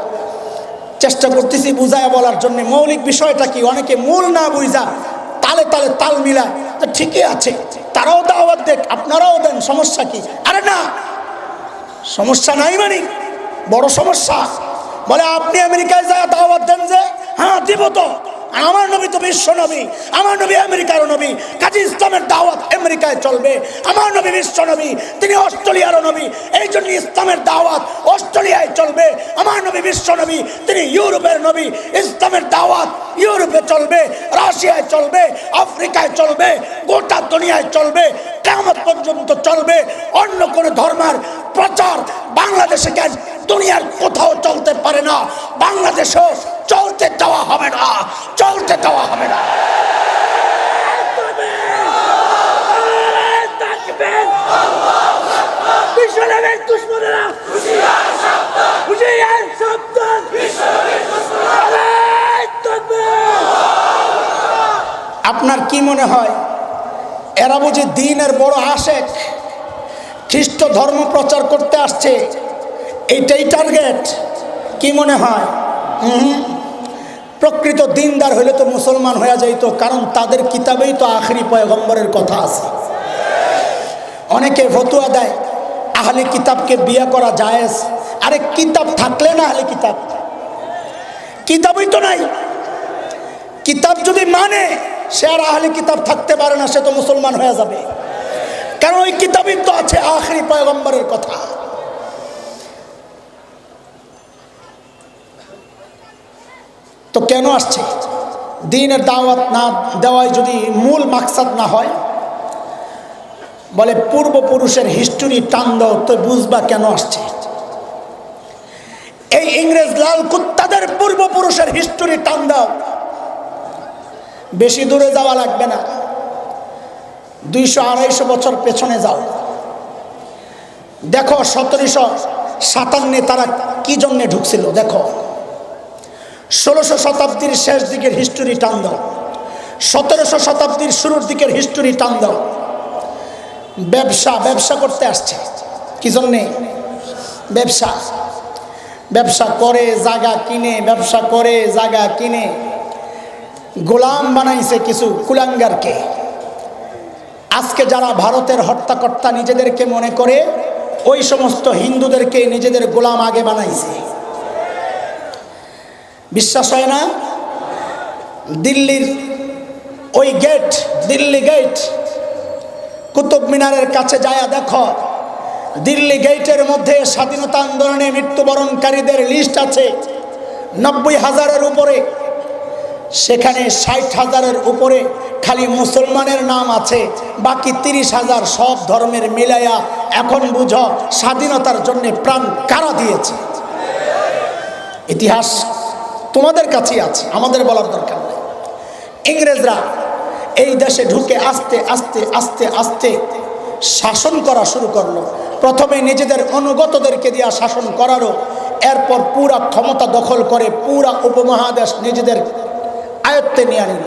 চেষ্টা করতেছি বুঝায় বলার জন্য। মৌলিক বিষয়টা কি, অনেকে মূল না বুঝা তালে তাল মিলায়, তো ঠিকই আছে, তারাও দাওয়াত দেখ, আপনারাও দেন, সমস্যা কি? আরে না, সমস্যা নাই, মানে বড় সমস্যা। বলে আপনি আমেরিকায় যায় দাওয়াত দেন যে, হ্যাঁ দিব তো, আমার নবী তো বিশ্ব নবী, আমার নবী আমেরিকারও নবী, কাজী ইসলামের দাওয়াত আমেরিকায় চলবে। আমার নবী বিশ্ব নবী, তিনি অস্ট্রেলিয়ারও নবী, এই জন্য ইসলামের দাওয়াত অস্ট্রেলিয়ায় চলবে। আমার নবী বিশ্ব নবী, তিনি ইউরোপের নবী, ইসলামের দাওয়াত ইউরোপে চলবে, রাশিয়ায় চলবে, আফ্রিকায় চলবে, গোটা দুনিয়ায় চলবে, কিয়ামত পর্যন্ত চলবে। অন্য কোন ধর্মের প্রচার বাংলাদেশে কেন, দুনিয়ার কোথাও চলতে পারে না, বাংলাদেশেও চলতে দেওয়া হবে না। আপনার কি মনে হয় এরা বুঝি দ্বীনের বড় আশেক, খ্রিস্ট ধর্ম প্রচার করতে আসছে, এইটাই টার্গেট? কি মনে হয়? প্রকৃত দিনদার হইলে তো মুসলমান হয়ে যাইতো, কারণ তাদের কিতাবেই তো আখেরি পয়গম্বরের কথা আছে। অনেকে ফতুয়া দেয় আহলে কিতাবকে বিয়ে করা জায়েজ। আরে কিতাব থাকলে না, আহলে কিতাবই তো নাই। কিতাব যদি মানে, সে আর আহলে কিতাব থাকতে পারে না, সে তো মুসলমান হয়ে যাবে, কারণ ওই কিতাবই তো আছে আখেরি পয়গম্বরের কথা। তো কেন আসছে? দ্বীনের দাওয়াত না দেওয়ায় যদি মূল মাকসাদ না হয়, বলে পূর্বপুরুষের হিস্টোরি টান দাও, তো বুঝবা কেন আসছে। এই ইংরেজ লাল কুত্তাদের পূর্বপুরুষের হিস্টোরি টান দাও, বেশি দূরে যাওয়া লাগবে না, 200-250 বছর পেছনে যাও, দেখো 1757 তারা কি জন্যে ঢুকছিল। দেখো 1600 শতাব্দীর শেষ দিকের হিস্টোরি টান দাও, 1700 শতাব্দীর শুরুর দিকের হিস্টোরি টান দাও। ব্যবসা করতে আসছে, কি জন্যে? ব্যবসা করে জায়গা কিনে, ব্যবসা করে জায়গা কিনে গোলাম বানাইছে কিছু কুলাঙ্গারকে। আজকে যারা ভারতের হত্যাকর্তা নিজেদেরকে মনে করে, ওই সমস্ত হিন্দুদেরকে নিজেদের গোলাম আগে বানাইছে। বিশ্বাস হয় না? দিল্লির ওই গেট, দিল্লি গেট, কুতুব মিনারের কাছে যায় দেখো, দিল্লি গেটের মধ্যে স্বাধীনতা আন্দোলনে মৃত্যুবরণকারীদের লিস্ট আছে 90,000-এর উপরে। সেখানে 60,000-এর উপরে খালি মুসলমানের নাম আছে, বাকি 30,000 সব ধর্মের মিলাইয়া। এখন বুঝো স্বাধীনতার জন্য প্রাণ কারা দিয়েছে। ইতিহাস তোমাদের কাছেই আছে, আমাদের বলার দরকার নেই। ইংরেজরা এই দেশে ঢুকে আস্তে আস্তে আস্তে আস্তে শাসন করা শুরু করলো। প্রথমে নিজেদের অনুগতদেরকে দিয়ে শাসন করালো, এরপর পুরা ক্ষমতা দখল করে পুরা উপমহাদেশ নিজেদের আয়ত্তে নিয়ে নিল।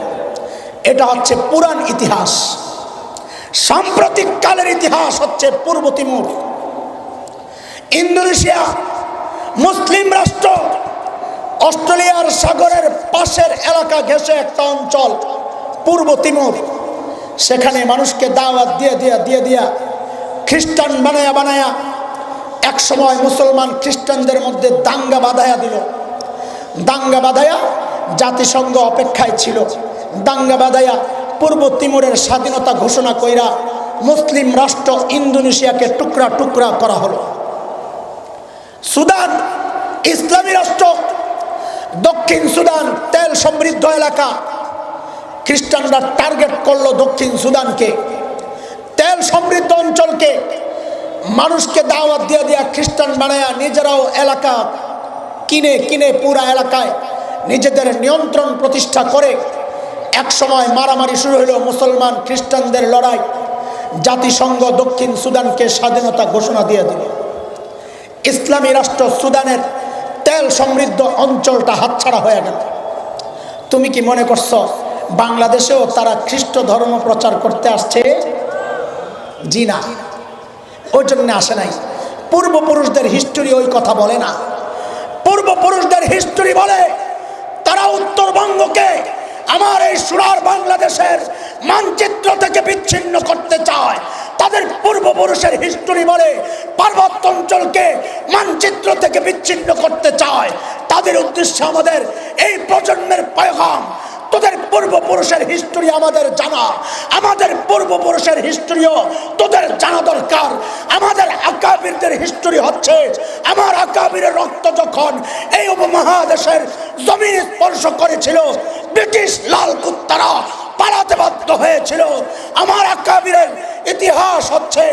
এটা হচ্ছে পুরান ইতিহাস। সাম্প্রতিক কালের ইতিহাস হচ্ছে পূর্ব তিমুর, ইন্দোনেশিয়া, মুসলিম রাষ্ট্র, অস্ট্রেলিয়ার সাগরের পাশের এলাকা ঘেঁষে একটা অঞ্চল পূর্ব তিমুর। সেখানে মানুষকে দাওয়াত দিয়ে খ্রিস্টান বানায়া এক সময় মুসলমান খ্রিস্টানদের মধ্যে দাঙ্গা বাঁধাইয়া দিল। দাঙ্গা বাঁধাইয়া জাতিসংঘ অপেক্ষায় ছিল। দাঙ্গা বাঁধাইয়া পূর্ব তিমুরের স্বাধীনতা ঘোষণা কইরা মুসলিম রাষ্ট্র ইন্দোনেশিয়াকে টুকরা টুকরা করা হলো। সুদান ইসলামী রাষ্ট্র, দক্ষিণ সুদান তেল সমৃদ্ধ এলাকা। খ্রিস্টানরা টার্গেট করলো দক্ষিণ সুদানকে, তেল সমৃদ্ধ অঞ্চলকে। মানুষকে দাওয়াত দিয়ে খ্রিস্টান বানায়া নিজেরাও এলাকা কিনে পুরা এলাকায় নিজেদের নিয়ন্ত্রণ প্রতিষ্ঠা করে এক সময় মারামারি শুরু হলো, মুসলমান খ্রিস্টানদের লড়াই। জাতিসংঘ দক্ষিণ সুদানকে স্বাধীনতা ঘোষণা দিয়ে দিল। ইসলামী রাষ্ট্র সুদানের তেল সমৃদ্ধ অঞ্চলটা হাতছাড়া হয়ে গেল। তুমি কি মনে করছো বাংলাদেশেও তারা খ্রিস্ট ধর্ম প্রচার করতে আসছে? জি না, ওই জন্য আসে নাই। পূর্বপুরুষদের হিস্টোরি ওই কথা বলে না। পূর্বপুরুষদের হিস্টোরি বলে তারা উত্তরবঙ্গকে আমার এই সোনার বাংলাদেশের মানচিত্র থেকে বিচ্ছিন্ন করতে চায়। তাদের পূর্বপুরুষের হিস্টোরি বলে পার্বত্য অঞ্চলকে মানচিত্র থেকে বিচ্ছিন্ন করতে চায়। তাদের উদ্দেশ্যে আমাদের এই প্রজন্মের পয়গাম, তোদের পূর্বপুরুষের হিস্টোরি আমাদের জানা, আমাদের পূর্বপুরুষের হিস্টোরিও তোদের জানা দরকার। আমাদের আকাবিরদের হিস্টোরি হচ্ছে, আমার আকাবিরের রক্ত যখন এই উপমহাদেশের জমিন স্পর্শ করেছিল, ব্রিটিশ লাল কুত্তারা পালাতে বাধ্য হয়েছিল। আমার আকাবিরের ইতিহাস হচ্ছে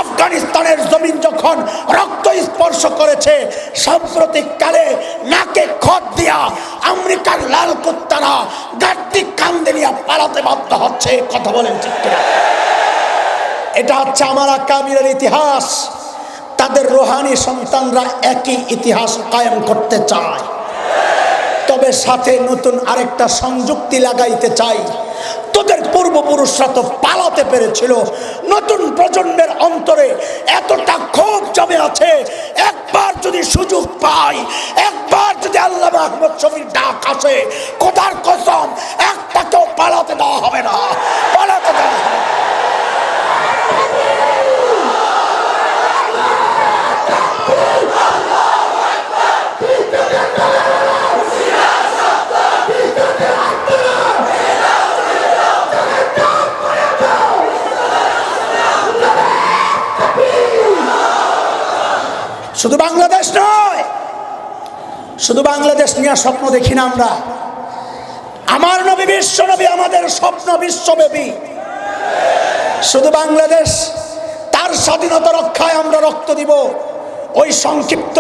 আফগানিস্তানের জমিন যখন রক্ত স্পর্শ করেছে, সাম্প্রতিক কালে নাকে খত দিয়া আমেরিকার লাল কুত্তারা গাড়ি কান্দে নিয়ে পালাতে বাধ্য হচ্ছে। কথা বলেন ঠিক কিনা? এটা হচ্ছে আমার আকাবিরের ইতিহাস। তাদের রোহানি সন্তানরা একই ইতিহাস কায়েম করতে চায়, তবে সাথে নতুন আরেকটা সংযুক্তি লাগাইতে চাই। তোদের পূর্বপুরুষরা তো পালাতে পেরেছিল। নতুন প্রজন্মের অন্তরে এতটা ক্ষোভ জমে আছে, একবার যদি সুযোগ পাই, একবার যদি আল্লাহ আহমদ শফির ডাক আসে, খোদার কসম একটাকেও পালাতে দেওয়া হবে না, পালাতে দেওয়া হবে না। শুধু বাংলাদেশ নয়, শুধু বাংলাদেশ নিয়ে স্বপ্ন দেখি না আমরা। আমার নবী বিশ্ব নবী, আমাদের স্বপ্ন বিশ্বব্যাপী। শুধু বাংলাদেশ, তার স্বাধীনতা রক্ষায় আমরা রক্ত দিব। ওই সংক্ষিপ্ত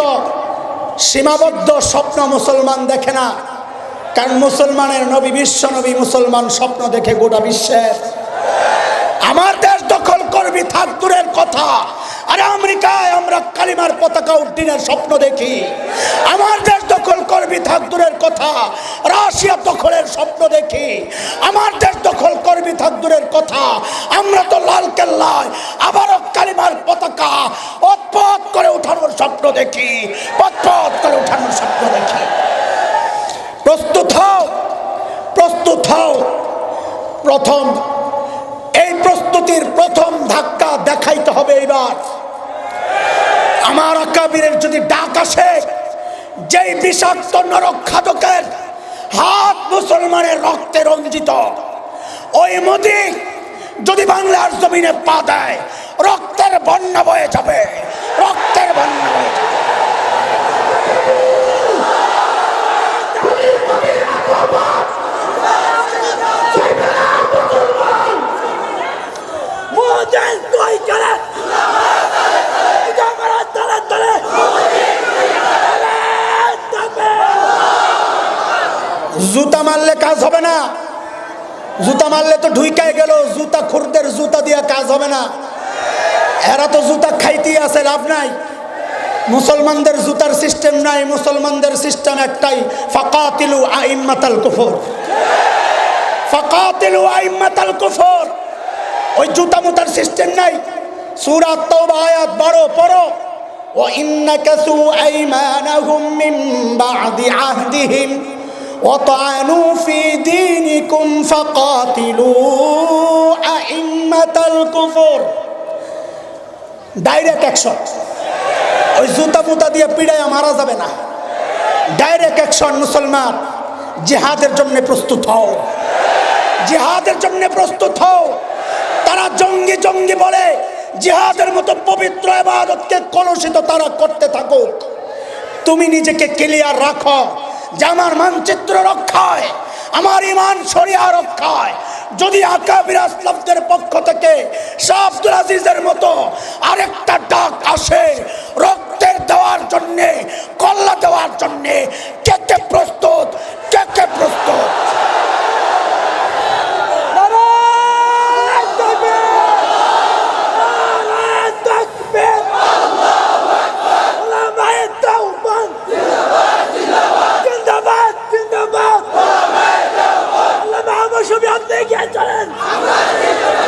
সীমাবদ্ধ স্বপ্ন মুসলমান দেখে না, কারণ মুসলমানের নবী বিশ্ব নবী, মুসলমান স্বপ্ন দেখে গোটা বিশ্বের। আমার দেশ দখল করবি থাক দূরের কথা, আরে আমেরিকায় আমরা কালিমার পতাকা উড্ডীনের স্বপ্ন দেখি। আমার দেশ দখল করবি থাক দূরের কথা, রাশিয়া দখলের স্বপ্ন দেখি। আমার দেশ দখল করবি থাক দূরের কথা, আমরা তো লাল কেল্লায় আবারও কালিমার পতাকা পথ করে উঠানোর স্বপ্ন দেখি, পথ করে উঠানোর স্বপ্ন দেখি। প্রস্তুত হও, প্রস্তুত হও। প্রথম এই মোদির প্রথম ধাক্কা দেখাইতে হবে। এবার আমার আকাবিরের যদি ডাক আসে, যেই বিষাক্ত নরখাদকের হাত মুসলমানের রক্তে রঞ্জিত, ওই মোদি যদি বাংলার জমিনে পা দেয়, রক্তের বন্যা বয়ে যাবে, রক্তের বন্যা বয়ে যাবে। জুতা মারলে কাজ হবে না, জুতা মারলে তো ঢুইকায় গেল, জুতা খুরদের জুতা দিয়ে কাজ হবে না। এরা তো জুতা খাইতেই আছে, লাভ নাই। মুসলমানদের জুতার সিস্টেম নাই, মুসলমানদের সিস্টেম একটাই, ফাকাতিলু আইম্মাতাল কুফর, ফাকাতিলু আইম্মাতাল কুফর। ওই জুতা মুতার সিস্টেম নাই। সূরা তাওবা আয়াত 12 পড়ো, ওয়া ইন্নাকাসু আইমানাহুম মিন বা'দি আহদিহিম ওয়া তা'নু ফি দীনিকুম ফাকাতিলু আইম্মাতাল কুফর। ডাইরেক্ট অ্যাকশন, ওই জুতা মুতা দিয়ে পিড়াইয়া মারা যাবে না। Direct action. মুসলমান, জিহাদের জন্য প্রস্তুত হও, জিহাদের জন্য প্রস্তুত হও। তারা জঙ্গি জঙ্গি বলে, জিহাদের মতো পবিত্র ইবাদতকে কলুষিত তারা করতে থাকুক। তুমি নিজেকে ক্লিয়ার রাখো যে আমার মানচিত্র রক্ষায়, আমার ইমান শরিয়া রক্ষায় যদি আকাবির আসলাফদের পক্ষ থেকে শাহ আব্দুল আজিজের মতো আরেকটা ডাক আসে রক্তের দেওয়ার জন্যে, কল্লা দেওয়ার জন্যে, কে কে প্রস্তুত, কে কে প্রস্তুত?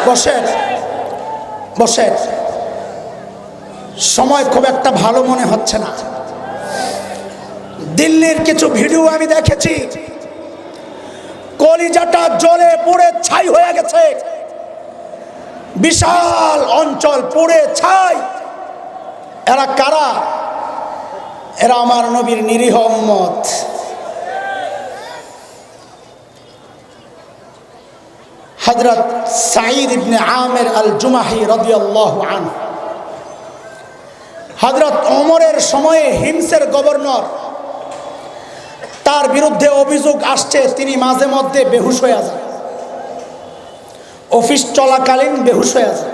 বসেন বসেন, সময় খুব একটা ভালো মনে হচ্ছে না। দিল্লির কিছু ভিডিও আমি দেখেছি, কলিজাটা জ্বলে পুড়ে ছাই হয়ে গেছে, বিশাল অঞ্চল পুড়ে ছাই। এরা কারা? এরা আমার নবীর নিরীহ উম্মত। হযরত সাঈদ ইবনে আমির আল জুমাহি রাদিয়াল্লাহু আনহু, হযরত ওমরের সময়ে হিমসের গভর্নর, তার বিরুদ্ধে অভিযোগ আসছে তিনি মাঝে মধ্যে বেহুশ হয়ে যান, অফিস চলাকালীন বেহুশ হয়ে যান।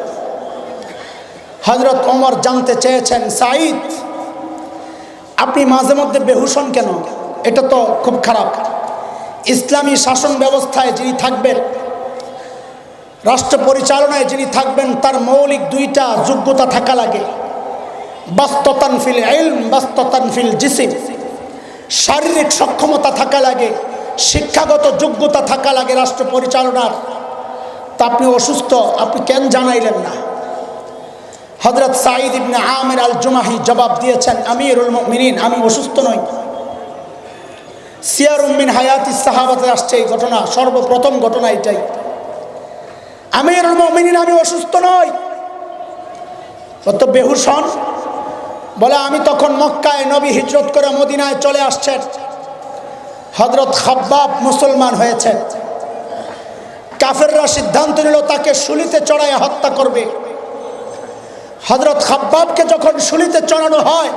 হযরত ওমর জানতে চেয়েছেন, সাঈদ আপনি মাঝে মধ্যে বেহুশ হন কেন? এটা তো খুব খারাপ। ইসলামী শাসন ব্যবস্থায় যিনি থাকবেন, রাষ্ট্র পরিচালনায় যিনি থাকবেন, তার মৌলিক দুইটা যোগ্যতা থাকা লাগে, বাস্ততান ফিল ইলম, বাস্ততান ফিল জিসম। শারীরিক সক্ষমতা থাকা লাগে, শিক্ষাগত যোগ্যতা থাকা লাগে রাষ্ট্র পরিচালনার। তা আপনি অসুস্থ, আপনি কেন জানাইলেন না? হযরত সাঈদ ইবনে আমির আল জুমাহি জবাব দিয়েছেন, আমিরুল মুমিনিন, আমি অসুস্থ নই। সিয়ারুম মিন হায়াতিস সাহাবাতে আসছে এই ঘটনা, সর্বপ্রথম ঘটনা এটাই। আমিরুল মুমিনিন, আমি অসুস্থ নই। কত বেহুশ হন? বলে আমি তখন মক্কায়, নবী হিজরত করে মদিনায় চলে আসছেন। হযরত খাব্বাব মুসলমান হয়েছেন। কাফেররা সিদ্ধান্ত নিল তাকে শুলিতে চড়াইয়া হত্যা করবে। হযরত খাব্বাবকে যখন শুলিতে চড়ানো হয়,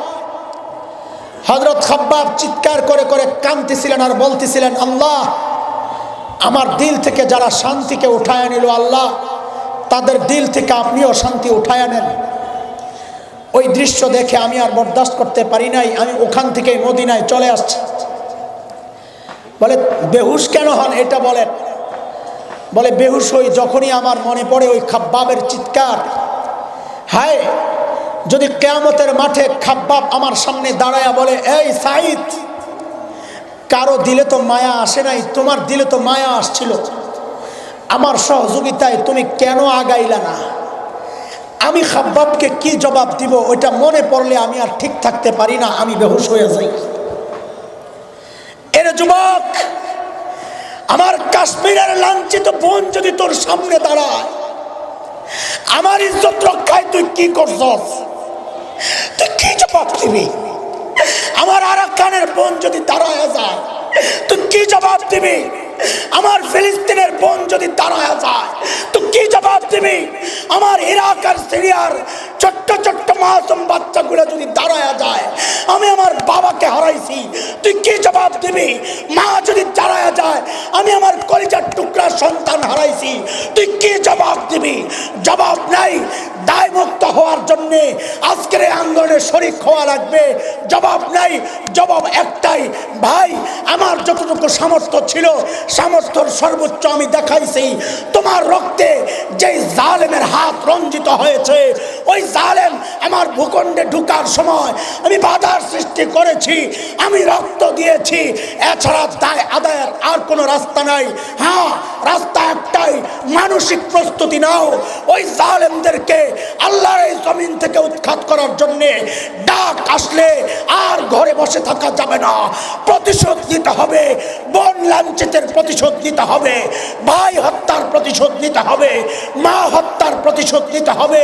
হযরত খাব্বাব চিৎকার করে করে কাঁদতেছিলেন আর বলতেছিলেন, আল্লাহ, আমার দিল থেকে যারা শান্তিকে উঠায় নিল, আল্লাহ তাদের দিল থেকে আপনিও শান্তি উঠায় নেন। ওই দৃশ্য দেখে আমি আর বরদাস্ত করতে পারি নাই, আমি ওখান থেকে মদিনায় চলে আসছি। বলে বেহুশ কেন হন এটা বলেন? বলে বেহুশ হই যখনই আমার মনে পড়ে ওই খাব্বাবের চিৎকার। হায়, যদি কিয়ামতের মাঠে খাব্বাব আমার সামনে দাঁড়ায়া বলে, এই সাঈদ, কারো দিলে তো মায়া আসে নাই, তোমার দিলে তো মায়া আসছিল, আমার সহযোগিতায় তুমি কেন আগাইলা না? আমি খাব্বাবকে কি জবাব দিব ওইটা মনে পড়লে আমি আর ঠিক থাকতে পারি না, আমি বেহুশ হয়ে যাই। এর যুবক, আমার কাশ্মীরের লাঞ্ছিত বোন যদি তোর সামনে দাঁড়ায়, আমার ইজ্জত রক্ষায় তুই কি করছস? তুই কি জবাব দিবি? আমার আরাকানের বোন যদি দাঁড়ায় যায় তুই কি জবাব দিবি? আমার ফিলিস্তিনের বোন যদি দাঁড়ায় যায় তুই কি জবাব দিবি? আমার ইরাক আর সিরিয়ার ছোট্ট ছোট্ট মাসুম বাচ্চাগুলো যদি দাঁড়ায় যায়, আমি আমার বাবাকে হারাইছি, তুই কি জবাব দিবি? মা যদি দাঁড়ায় যায়, আমি আমার কলিজার টুকরা সন্তান হারাইছি, তুই কি জবাব দিবি? জবাব নাই। দায় মুক্ত হওয়ার জন্য আজকের এই আন্দোলনে শরীক হওয়া লাগবে। জবাব নাই। জবাব একটাই, ভাই আমার যতটুকু সামর্থ্য ছিল সামর্থ্যের সর্বোচ্চ আমি দেখাইছি। তোমার রক্তে যেই জালেমের হাত রঞ্জিত হয়েছে, ওই জালেম আমার ভূখণ্ডে ঢুকার সময় আমি বাধার সৃষ্টি করেছি, আমি রক্ত দিয়েছি। এছাড়া দায় আদায়ের আর কোনো রাস্তা নাই। হ্যাঁ, রাস্তা একটাই, মানসিক প্রস্তুতি নাও। ওই জালেমদেরকে আল্লাহর এই জমিন থেকে উৎখাত করার জন্য ডাক আসলে আর ঘরে বসে থাকা যাবে না, প্রতিশোধ নিতে হবে। বোন লাঞ্ছিতের প্রতিশোধ নিতে হবে, ভাই হত্যার প্রতিশোধ নিতে হবে, মা হত্যার প্রতিশোধ নিতে হবে,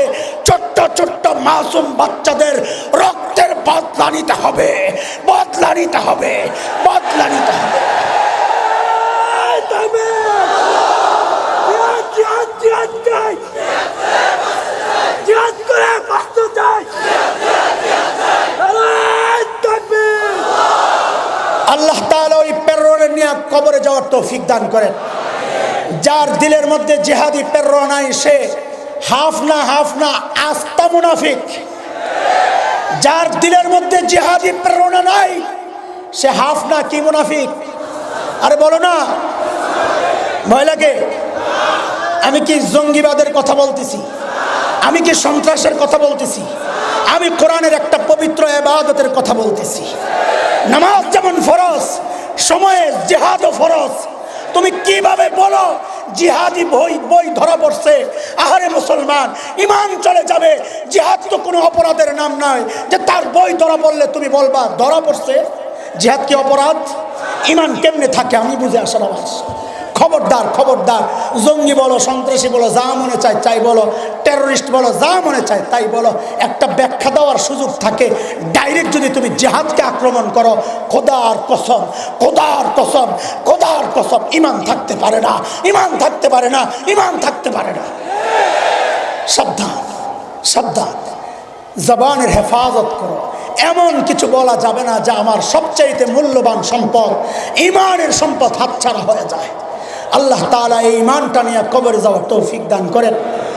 ছোট্ট ছোট্ট মাসুম বাচ্চাদের রক্তের বদলা নিতে হবে, বদলা নিতে হবে, বদলা নিতে হবে। আল্লাহ তাআলা ওই প্রেরণা নিয়ে কবরে যাওয়ার তৌফিক দান করেন। যার দিলের মধ্যে জিহাদি প্রেরণা নাই সে হাফ না আস্তা মুনাফিক। যার দিলের মধ্যে জিহাদি প্রেরণা নাই সে হাফ না কি মুনাফিক? আরে বলো না, ভয় লাগে? আমি কি জঙ্গিবাদের কথা বলতেছি? আমি কি সন্ত্রাসের কথা বলতেছি? আমি কোরআনের একটা পবিত্র ইবাদতের কথা বলতেছি। নামাজ যেমন ফরজ, সময়ে জিহাদও ফরজ। তুমি কিভাবে বলো জিহাদি বই ধরা পড়ছে? আহারে মুসলমান, ইমান চলে যাবে। জিহাদ তো কোনো অপরাধের নাম নয় যে তার বই ধরা পড়লে তুমি বলবা ধরা পড়ছে। জিহাদ কি অপরাধ? ইমান কেমনে থাকে আমি বুঝে আসার আওয়াজ। খবরদার, খবরদার। জঙ্গি বলো, সন্ত্রাসী বলো, যা মনে চায় তাই বলো, টেরোরিস্ট বলো, যা মনে চায় তাই বলো, একটা ব্যাখ্যা দেওয়ার সুযোগ থাকে। ডাইরেক্ট যদি তুমি জিহাদকে আক্রমণ করো, খোদার কসম, খোদার কসম, খোদার কসম, ইমান থাকতে পারে না, ইমান থাকতে পারে না, ইমান থাকতে পারে না। সাবধান, সাবধান। জবানের হেফাজত করো। এমন কিছু বলা যাবে না যা আমার সবচাইতে মূল্যবান সম্পদ, ইমানের সম্পদ হাতছাড়া হয়ে যায়। আল্লাহ তাআলা এই ইমানটা নিয়ে কবরে যাওয়ার তৌফিক দান করেন।